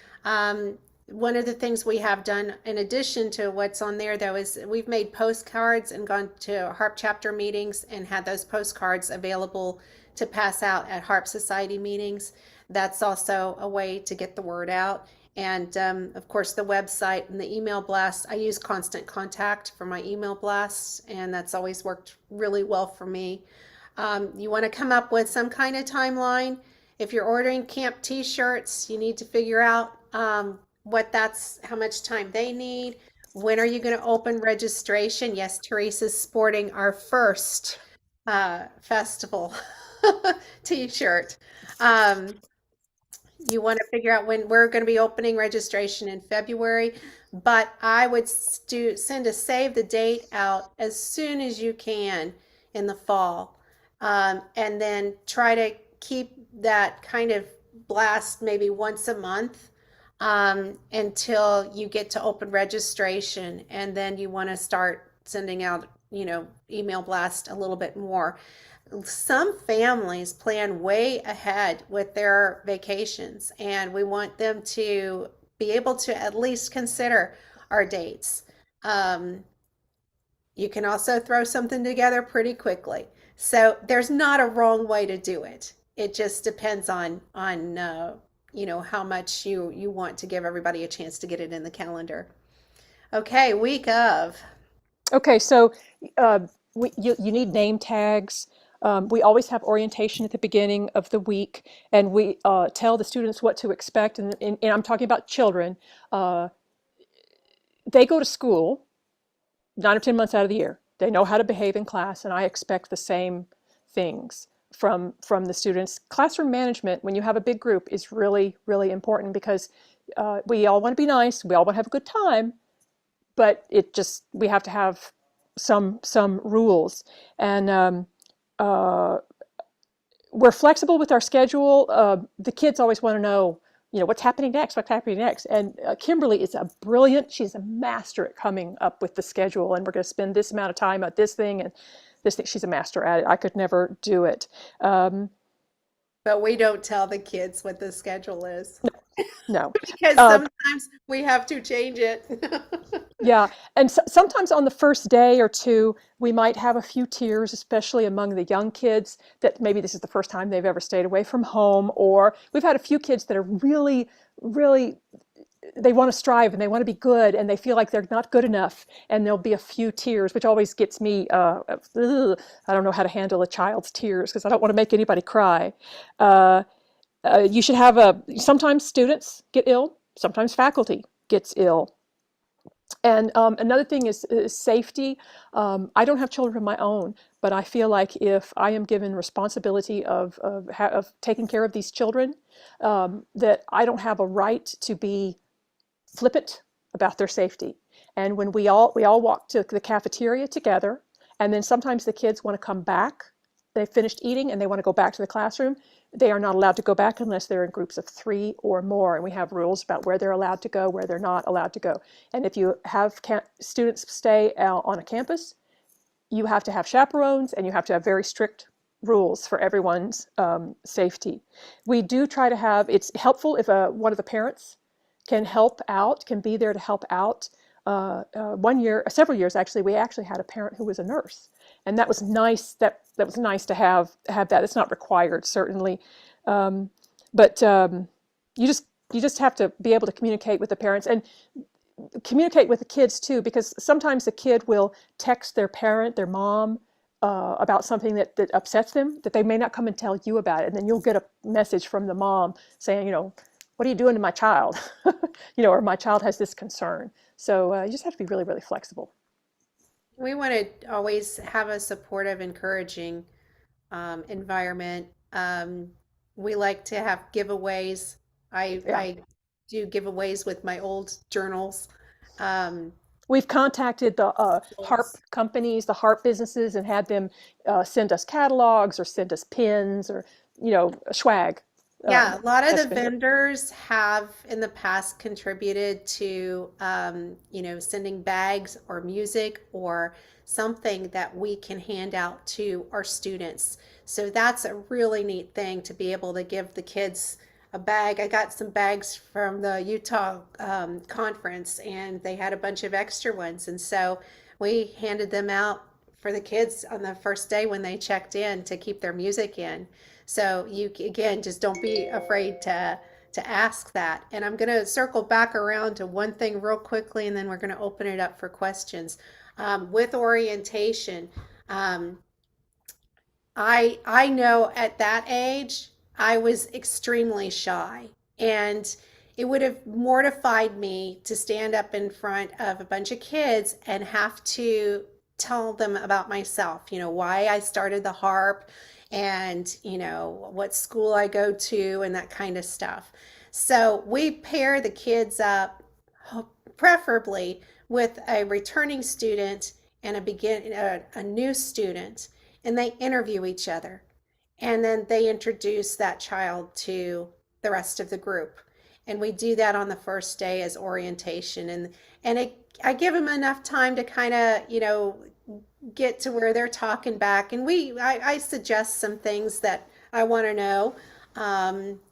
A: One of the things we have done in addition to what's on there though is we've made postcards and gone to Harp chapter meetings and had those postcards available to pass out at Harp Society meetings. That's also a way to get the word out. And of course, the website and the email blasts. I use Constant Contact for my email blasts, and that's always worked really well for me. You want to come up with some kind of timeline. If you're ordering camp t-shirts, you need to figure out how much time they need. When are you going to open registration? Yes, Teresa's sporting our first festival t-shirt. Um, you want to figure out when we're going to be opening registration in February, but I would send a save the date out as soon as you can in the fall. And then try to keep that kind of blast maybe once a month until you get to open registration. And then you want to start sending out, email blast a little bit more. Some families plan way ahead with their vacations, and we want them to be able to at least consider our dates. Um, you can also throw something together pretty quickly. So there's not a wrong way to do it. It just depends on how much you want to give everybody a chance to get it in the calendar. Okay, week of.
B: Okay, so uh, you need name tags. We always have orientation at the beginning of the week, and we tell the students what to expect. And I'm talking about children. Uh, they go to school 9 or 10 months out of the year. They know how to behave in class, and I expect the same things from the students. Classroom management, when you have a big group, is really, really important because we all want to be nice. We all want to have a good time, but we have to have some rules, and uh, we're flexible with our schedule. The kids always want to know, what's happening next, what's happening next. And Kimberly is she's a master at coming up with the schedule, and we're going to spend this amount of time at this thing and this thing. She's a master at it. I could never do it. Um,
A: But we don't tell the kids what the schedule is
B: no.
A: because
B: Uh,
A: sometimes we have to change it.
B: Yeah, and sometimes on the first day or two, we might have a few tears, especially among the young kids, that maybe this is the first time they've ever stayed away from home, or we've had a few kids that are really, really, they want to strive and they want to be good and they feel like they're not good enough, and there'll be a few tears, which always gets me, ugh, I don't know how to handle a child's tears because I don't want to make anybody cry. Uh, you should have sometimes students get ill, sometimes faculty gets ill. And another thing is safety. I don't have children of my own, but I feel like if I am given responsibility of taking care of these children, that I don't have a right to be flippant about their safety. And when we all walk to the cafeteria together, and then sometimes the kids want to come back. They've finished eating and they want to go back to the classroom. They are not allowed to go back unless they're in groups of 3 or more. And we have rules about where they're allowed to go, where they're not allowed to go. And if you have students stay on a campus, you have to have chaperones and you have to have very strict rules for everyone's safety. We do try to have, it's helpful if one of the parents can be there to help out. One year, several years actually, we actually had a parent who was a nurse, and that was nice. That was nice to have that. It's not required, certainly, um, but you just have to be able to communicate with the parents and communicate with the kids too, because sometimes the kid will text their parent, their mom, about something that upsets them, that they may not come and tell you about it, and then you'll get a message from the mom saying, what are you doing to my child? Or my child has this concern. So you just have to be really, really flexible.
A: We want to always have a supportive, encouraging environment. We like to have giveaways. I
B: Yeah.
A: I do giveaways with my old journals. Um,
B: We've contacted the Harp
C: schools.
B: companies, the Harp businesses, and had them send us catalogs or send us pins or, swag.
A: Yeah, a lot of
B: That's
A: the
B: been good.
A: vendors have in the past contributed to, sending bags or music or something that we can hand out to our students. So that's a really neat thing to be able to give the kids a bag. I got some bags from the Utah conference, and they had a bunch of extra ones. And so we handed them out for the kids on the first day when they checked in to keep their music in. So you again, just don't be afraid to ask that. And I'm going to circle back around to one thing real quickly, and then we're going to open it up for questions. With orientation, um, I know at that age I was extremely shy, and it would have mortified me to stand up in front of a bunch of kids and have to tell them about myself, why I started the harp and, what school I go to and that kind of stuff. So we pair the kids up preferably with a returning student and a new student, and they interview each other, and then they introduce that child to the rest of the group, and we do that on the first day as orientation, and I give them enough time to kind of get to where they're talking back, and I suggest some things that I want to know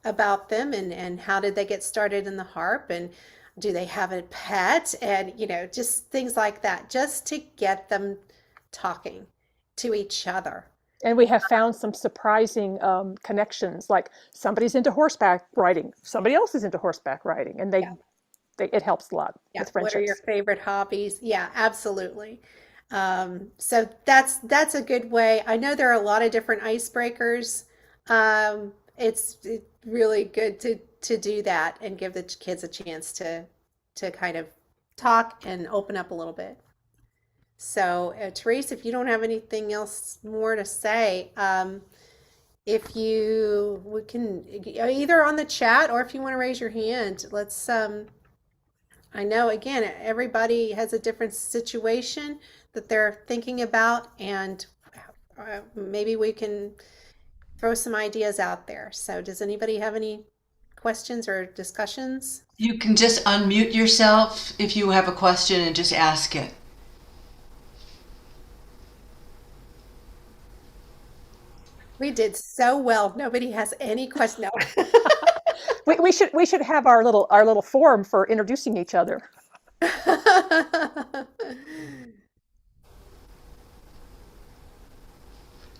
A: about them, and how did they get started in the harp, and do they have a pet, and just things like that, just to get them talking to each other.
B: And we have found some surprising connections. Like somebody's into horseback riding, somebody else is into horseback riding, and
A: Yeah.
B: it helps a lot
A: Yeah.
B: with
A: What are your
B: friendships.
A: favorite hobbies? Yeah, absolutely. So that's a good way. I know there are a lot of different icebreakers. It's really good to do that and give the kids a chance to kind of talk and open up a little bit. So, Therese, if you don't have anything else more to say, if you we can either on the chat or if you want to raise your hand, let's I know again, everybody has a different situation that they're thinking about, and maybe we can throw some ideas out there. So, does anybody have any questions or discussions?
C: You can just unmute yourself if you have a question and just ask it.
A: We did so well. Nobody has any question. No.
B: We should have our little forum for introducing each other.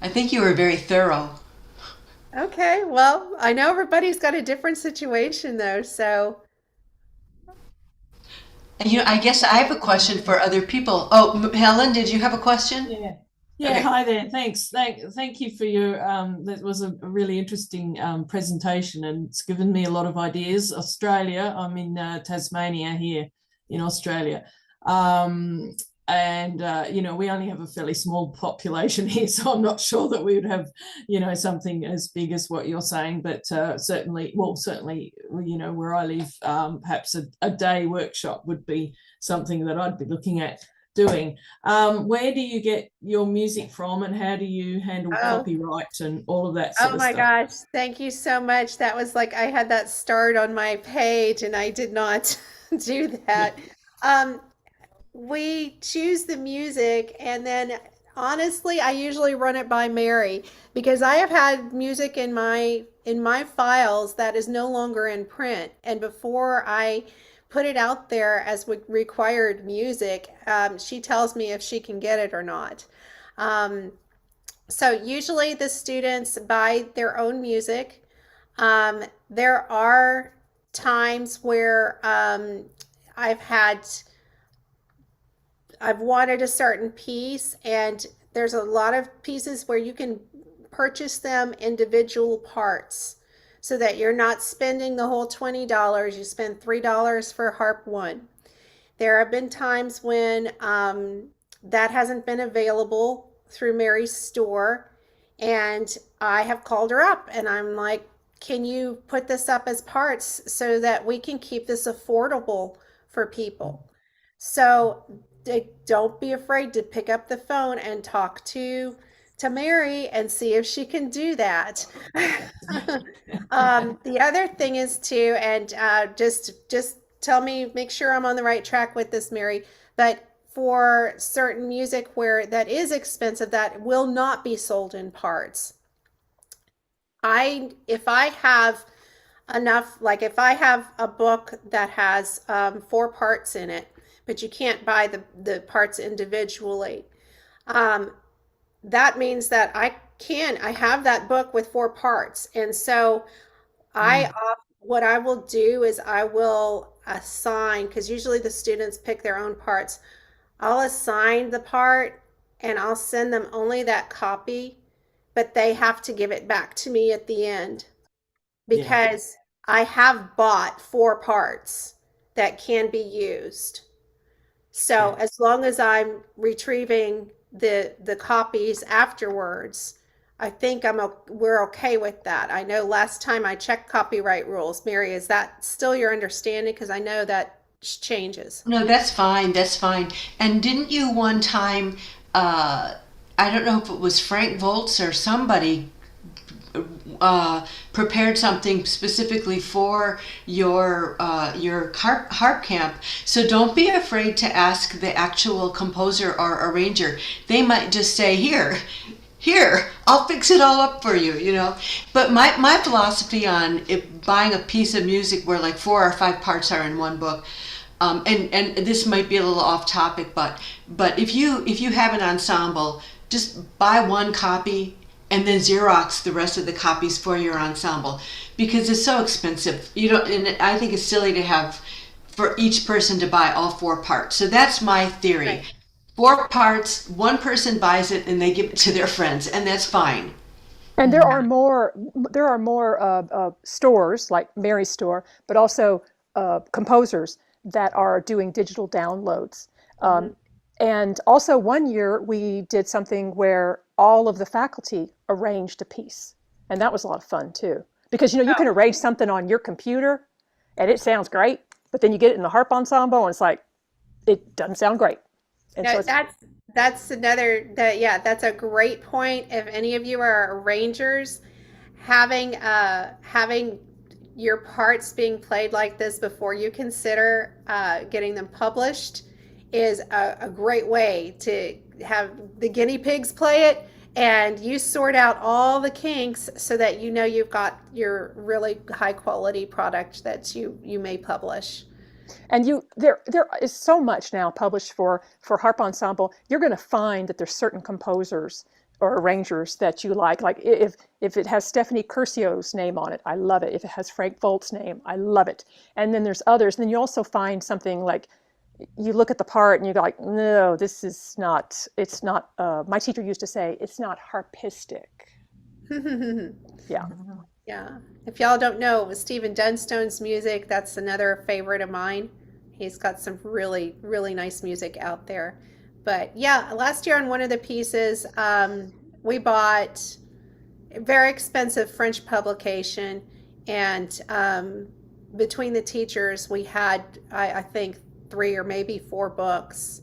C: I think you were very thorough.
A: Okay, well, I know everybody's got a different situation though, so
C: And I guess I have a question for other people. Oh, Helen, did you have a question?
D: Yeah. Yeah,
C: Okay.
D: hi there. Thanks. Thank you for your that was a really interesting presentation, and it's given me a lot of ideas. Australia, I'm in Tasmania here in Australia. And we only have a fairly small population here, so I'm not sure that we would have, something as big as what you're saying, but certainly, where I live, perhaps a day workshop would be something that I'd be looking at doing. Where do you get your music from, and how do you handle
A: oh,
D: copyright and all of that sort
A: oh
D: of
A: my
D: stuff?
A: gosh, thank you so much. That was like I had that start on my page and I did not do
D: Yeah.
A: that. Um, we choose the music, and then honestly, I usually run it by Mary because I have had music in my files that is no longer in print. And before I put it out there as required music, she tells me if she can get it or not. Um, so usually the students buy their own music. There are times where I've had I've wanted a certain piece, and there's a lot of pieces where you can purchase them individual parts so that you're not spending the whole $20. You spend $3 for harp one. There have been times when that hasn't been available through Mary's store, and I have called her up and I'm like, can you put this up as parts so that we can keep this affordable for people? So don't be afraid to pick up the phone and talk to Mary and see if she can do that. The other thing is too, and just tell me, make sure I'm on the right track with this, Mary. But for certain music where that is expensive, that will not be sold in parts. If I have enough, like if I have a book that has four parts in it, but you can't buy the parts individually, um, that means that I have that book with four parts. And so
D: Mm,
A: what I will do is I will assign, because usually the students pick their own parts. I'll assign the part and I'll send them only that copy, but they have to give it back to me at the end
D: yeah,
A: because I have bought four parts that can be used. So
D: yeah.
A: as long as I'm retrieving the copies afterwards, I think we're okay with that. I know last time I checked copyright rules. Mary, is that still your understanding? Because I know that changes.
C: No, that's fine. That's fine. And didn't you one time, uh, I don't know if it was Frank Volts or somebody, prepared something specifically for your harp camp. So don't be afraid to ask the actual composer or arranger. They might just say, "Here, I'll fix it all up for you," you know. But my philosophy on buying a piece of music where like four or five parts are in one book, and this might be a little off topic, but if you have an ensemble, just buy one copy and then Xerox the rest of the copies for your ensemble because it's so expensive. You don't, and I think it's silly to have for each person to buy all four parts. So that's my theory.
A: Right.
C: Four parts, one person buys it and they give it to their friends, and that's fine.
B: And
D: Mm,
B: there are more stores like Mary's store, but also composers that are doing digital downloads.
A: Mhm.
B: Um, and also, one year we did something where all of the faculty arranged a piece, and that was a lot of fun too. Because you can arrange something on your computer, and it sounds great, but then you get it in the harp ensemble, and it's like it doesn't sound great. And so
A: No,
B: it's
A: that's another that yeah, that's a great point. If any of you are arrangers, having your parts being played like this before you consider getting them published is a great way to have the guinea pigs play it and you sort out all the kinks so that you know you've got your really high quality product that you may publish.
B: and there is so much now published for harp ensemble. You're going to find that there's certain composers or arrangers that you like if it has Stephanie Curcio's name on it, I love it. If it has Frank Volt's name, I love it. And then there's others. And then you also find something like you look at the part and you're like, no, this is not, it's not, my teacher used to say, it's not harpistic. Yeah.
A: Yeah. If y'all don't know, with Stephen Dunstone's music, that's another favorite of mine. He's got some really, really nice music out there. But yeah, last year on one of the pieces, we bought a very expensive French publication, and between the teachers, we had, I think, three or maybe four books,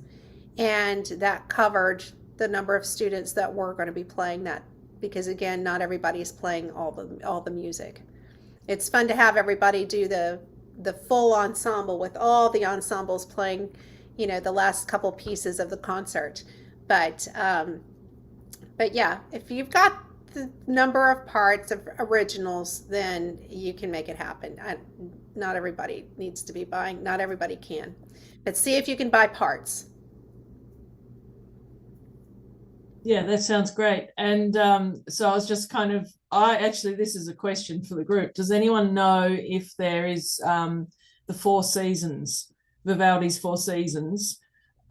A: and that covered the number of students that were going to be playing that because again not everybody's playing all the music. It's fun to have everybody do the full ensemble with all the ensembles playing the last couple pieces of the concert. But yeah, if you've got the number of parts of originals, then you can make it happen. Not everybody needs to be buying, not everybody can, but see if you can buy parts.
D: yeah, that sounds great. And so I was just this is a question for the group. Does anyone know if there is the Four Seasons, Vivaldi's Four Seasons,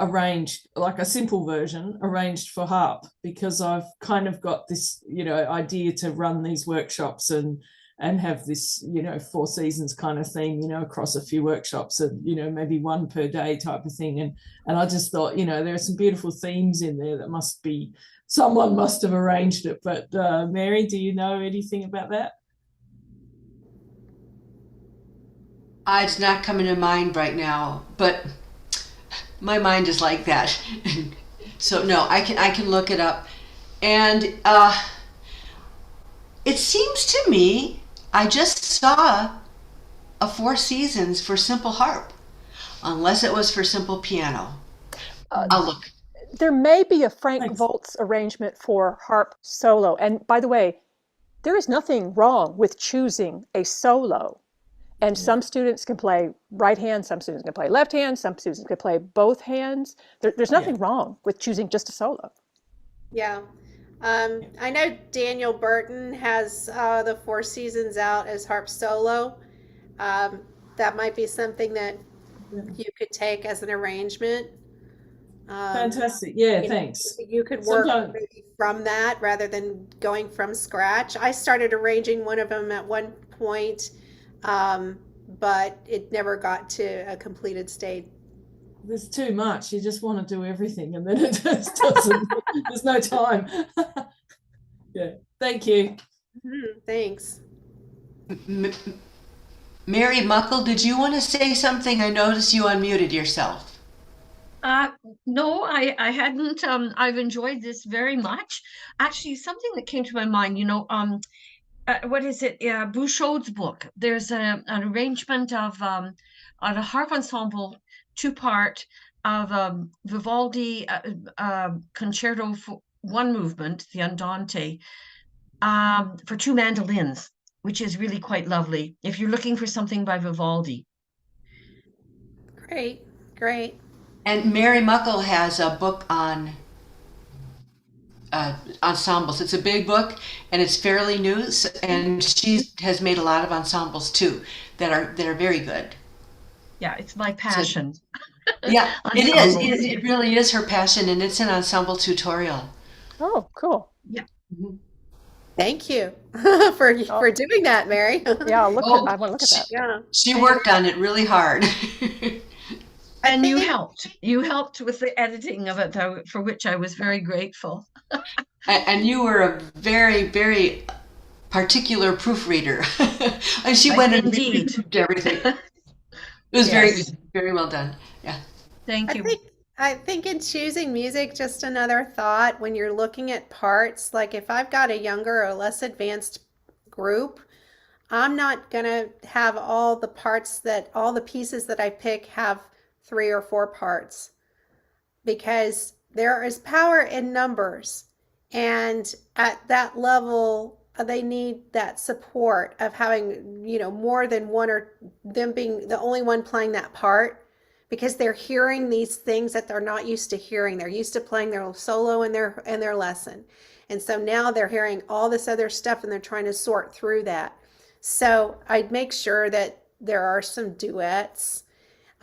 D: arranged like a simple version arranged for harp? Because I've kind of got this idea to run these workshops and have this Four Seasons kind of theme across a few workshops and maybe one per day type of thing. And I just thought there are some beautiful themes in there that someone must have arranged it. But Mary, do you know anything about that?
C: It's not coming to mind right now, but My mind is like that. So no, I can look it up, and it seems to me I just saw a Four Seasons for simple harp, unless it was for simple piano.
B: Uh,
C: I'll look.
B: there may be a Frank
D: Thanks.
B: Volz arrangement for harp solo. And by the way, there is nothing wrong with choosing a solo. And
D: Yeah.
B: some students can play right hand, some students can play left hand, some students can play both hands. There's
D: Yeah.
B: nothing wrong with choosing just a solo.
A: Yeah. I know Daniel Burton has the Four Seasons out as harp solo. Um, that might be something that
D: Yeah.
A: you could take as an arrangement. Um,
D: Fantastic. Yeah,
A: you know,
D: thanks.
A: you could work
D: Sometimes,
A: maybe from that rather than going from scratch. I started arranging one of them at one point, um, but it never got to a completed state.
D: there's too much. You just want to do everything, and then it just doesn't. There's no time. Yeah. Thank you.
A: Thanks.
C: M- Mary Muckle, did you want to say something? I noticed you unmuted yourself.
E: Uh, no, I hadn't. I've enjoyed this very much. Actually, something that came to my mind, what is it? Bouchaud's book. There's an arrangement of a harp ensemble, two-part of Vivaldi concerto for one movement, the Andante, for two mandolins, which is really quite lovely. If you're looking for something by Vivaldi.
A: Great. Great.
C: And Mary Muckle has a book on ensembles. It's a big book, and it's fairly new. And she has made a lot of ensembles too that are very good.
E: Yeah, it's my
C: So
E: passion.
C: yeah, it is.
E: Ensemble.
C: It really is her passion, and it's an ensemble tutorial.
B: Oh, cool.
E: Yeah.
C: Mhm.
A: Thank you
B: Oh,
A: for doing that, Mary.
B: yeah,
C: Oh,
B: I want to look at that.
A: Yeah.
C: she worked on it really hard.
A: I
E: And you
A: think
E: helped. You helped with the editing of it, though, for which I was very grateful.
C: And you were a very, very particular proofreader. And she went and
E: Indeed.
C: reproofed everything. It was very
E: Yes.
C: good, very well done. Yeah.
E: Thank
A: I
E: you.
A: think I think in choosing music, just another thought when you're looking at parts, like if I've got a younger or less advanced group, I'm not gonna have all the pieces that I pick have three or four parts because there is power in numbers. And at that level, they need that support of having, more than one or them being the only one playing that part because they're hearing these things that they're not used to hearing. They're used to playing their solo and their lesson. And so now they're hearing all this other stuff and they're trying to sort through that. So I'd make sure that there are some duets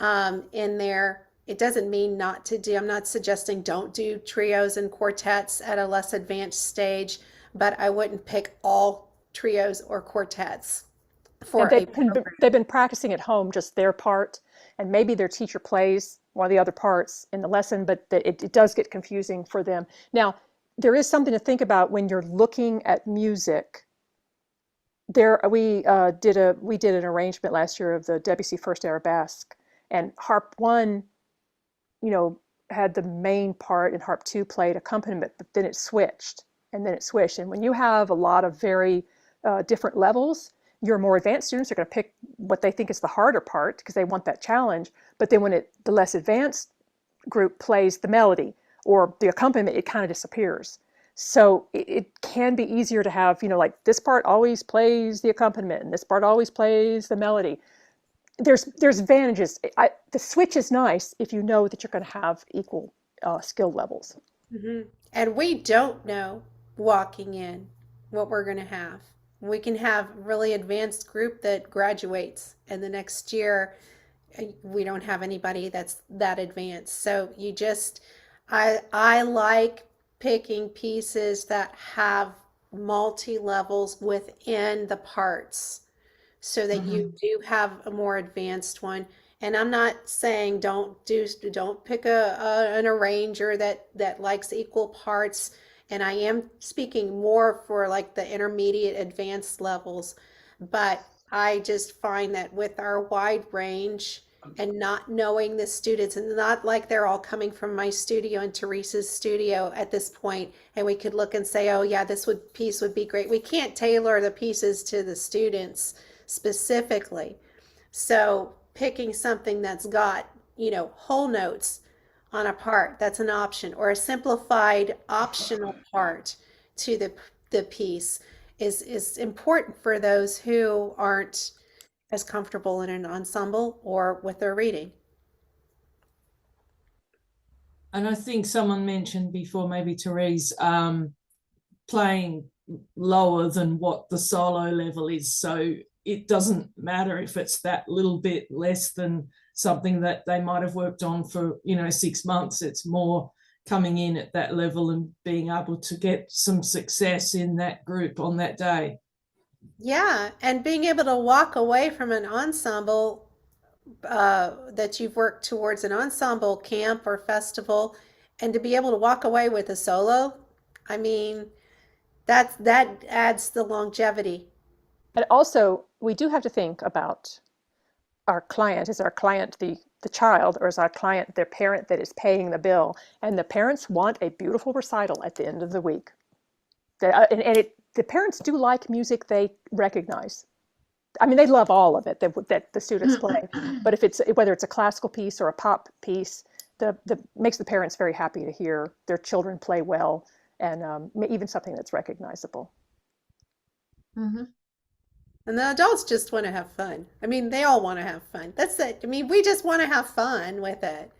A: in there. It doesn't mean not to do, I'm not suggesting don't do trios and quartets at a less advanced stage, but I wouldn't pick all trios or quartets
B: And
A: for a program.
B: they've been practicing at home just their part, and maybe their teacher plays one of the other parts in the lesson, but it does get confusing for them. Now, there is something to think about when you're looking at music. There, we did an arrangement last year of the Debussy First Arabesque, and Harp One, you know, had the main part, and Harp Two played accompaniment, but then it switched, and then it switched. And when you have a lot of very different levels, your more advanced students are going to pick what they think is the harder part because they want that challenge. But then when the less advanced group plays the melody or the accompaniment, it kind of disappears. So it can be easier to have, like this part always plays the accompaniment and this part always plays the melody. There's advantages. The switch is nice if you know that you're going to have equal skill levels.
A: And we don't know walking in what we're going to have. We can have really advanced group that graduates, and the next year we don't have anybody that's that advanced. So I like picking pieces that have multi levels within the parts so that you
D: Mhm.
A: do have a more advanced one. And I'm not saying don't pick an arranger that likes equal parts. And I am speaking more for like the intermediate advanced levels. But I just find that with our wide range, and not knowing the students, and not like they're all coming from my studio and Teresa's studio at this point, and we could look and say, oh yeah, piece would be great. We can't tailor the pieces to the students specifically. So picking something that's got, whole notes on a part, that's an option, or a simplified optional part to the piece is important for those who aren't as comfortable in an ensemble or with their reading.
D: And I think someone mentioned before, maybe Therese, playing lower than what the solo level is. So it doesn't matter if it's that little bit less than something that they might have worked on for, 6 months. It's more coming in at that level and being able to get some success in that group on that day.
A: Yeah, and being able to walk away from an ensemble that you've worked towards an ensemble camp or festival, and to be able to walk away with a solo, I mean, that adds the longevity.
B: And also, we do have to think about our client. Is our client the child, or is our client their parent that is paying the bill? And the parents want a beautiful recital at the end of the week. The parents do like music they recognize. I mean, they love all of it that the students play. But whether it's a classical piece or a pop piece, the makes the parents very happy to hear their children play well, and even something that's recognizable.
E: Mm-hmm.
A: And the adults just want to have fun. I mean, they all want to have fun. That's it. I mean, we just want to have fun with it.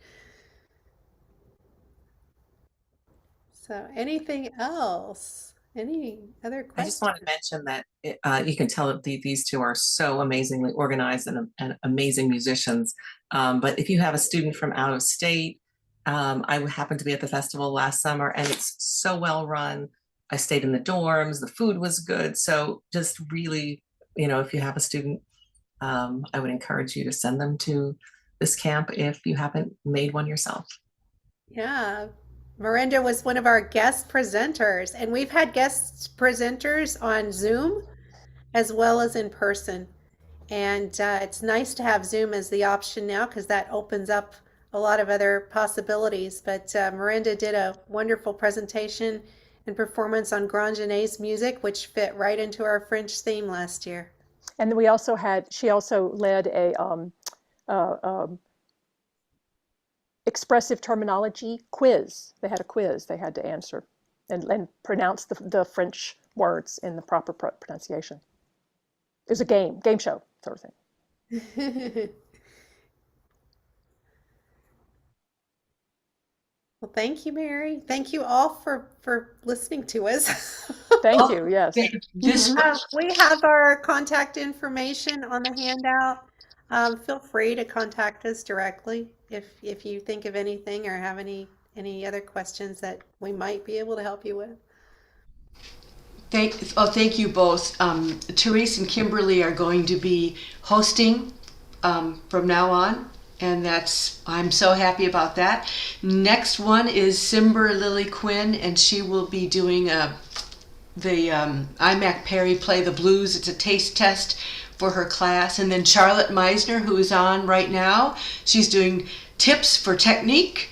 A: So, anything else? Any other
F: I just
A: questions?
F: want to mention that you can tell that these two are so amazingly organized and amazing musicians. But if you have a student from out of state, I happened to be at the festival last summer and it's so well run. I stayed in the dorms, the food was good. So just really, if you have a student, I would encourage you to send them to this camp if you haven't made one yourself.
A: Yeah. Miranda was one of our guest presenters, and we've had guest presenters on Zoom as well as in person. And it's nice to have Zoom as the option now because that opens up a lot of other possibilities. But Miranda did a wonderful presentation and performance on Grand Genet's music, which fit right into our French theme last year.
B: And then she also led a expressive terminology quiz. They had a quiz they had to answer and pronounce the French words in the proper pronunciation. It was a game show sort of thing.
A: Well, thank you, Mary. Thank you all for listening to us.
B: Thank you. Yes.
A: We have our contact information on the handout. Feel free to contact us directly if you think of anything or have any other questions that we might be able to help you with.
C: Thank you both. Therese and Kimberly are going to be hosting from now on, and I'm so happy about that. Next one is Simber Lily Quinn, and she will be doing the IMAC Perry Play the Blues. It's a taste test for her class. And then Charlotte Meisner, who is on right now, she's doing tips for technique.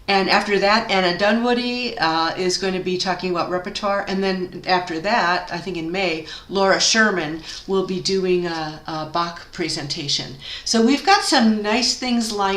C: And after that, Anna Dunwoody is going to be talking about repertoire. And then after that, I think in May, Laura Sherman will be doing a Bach presentation. So we've got some nice things lined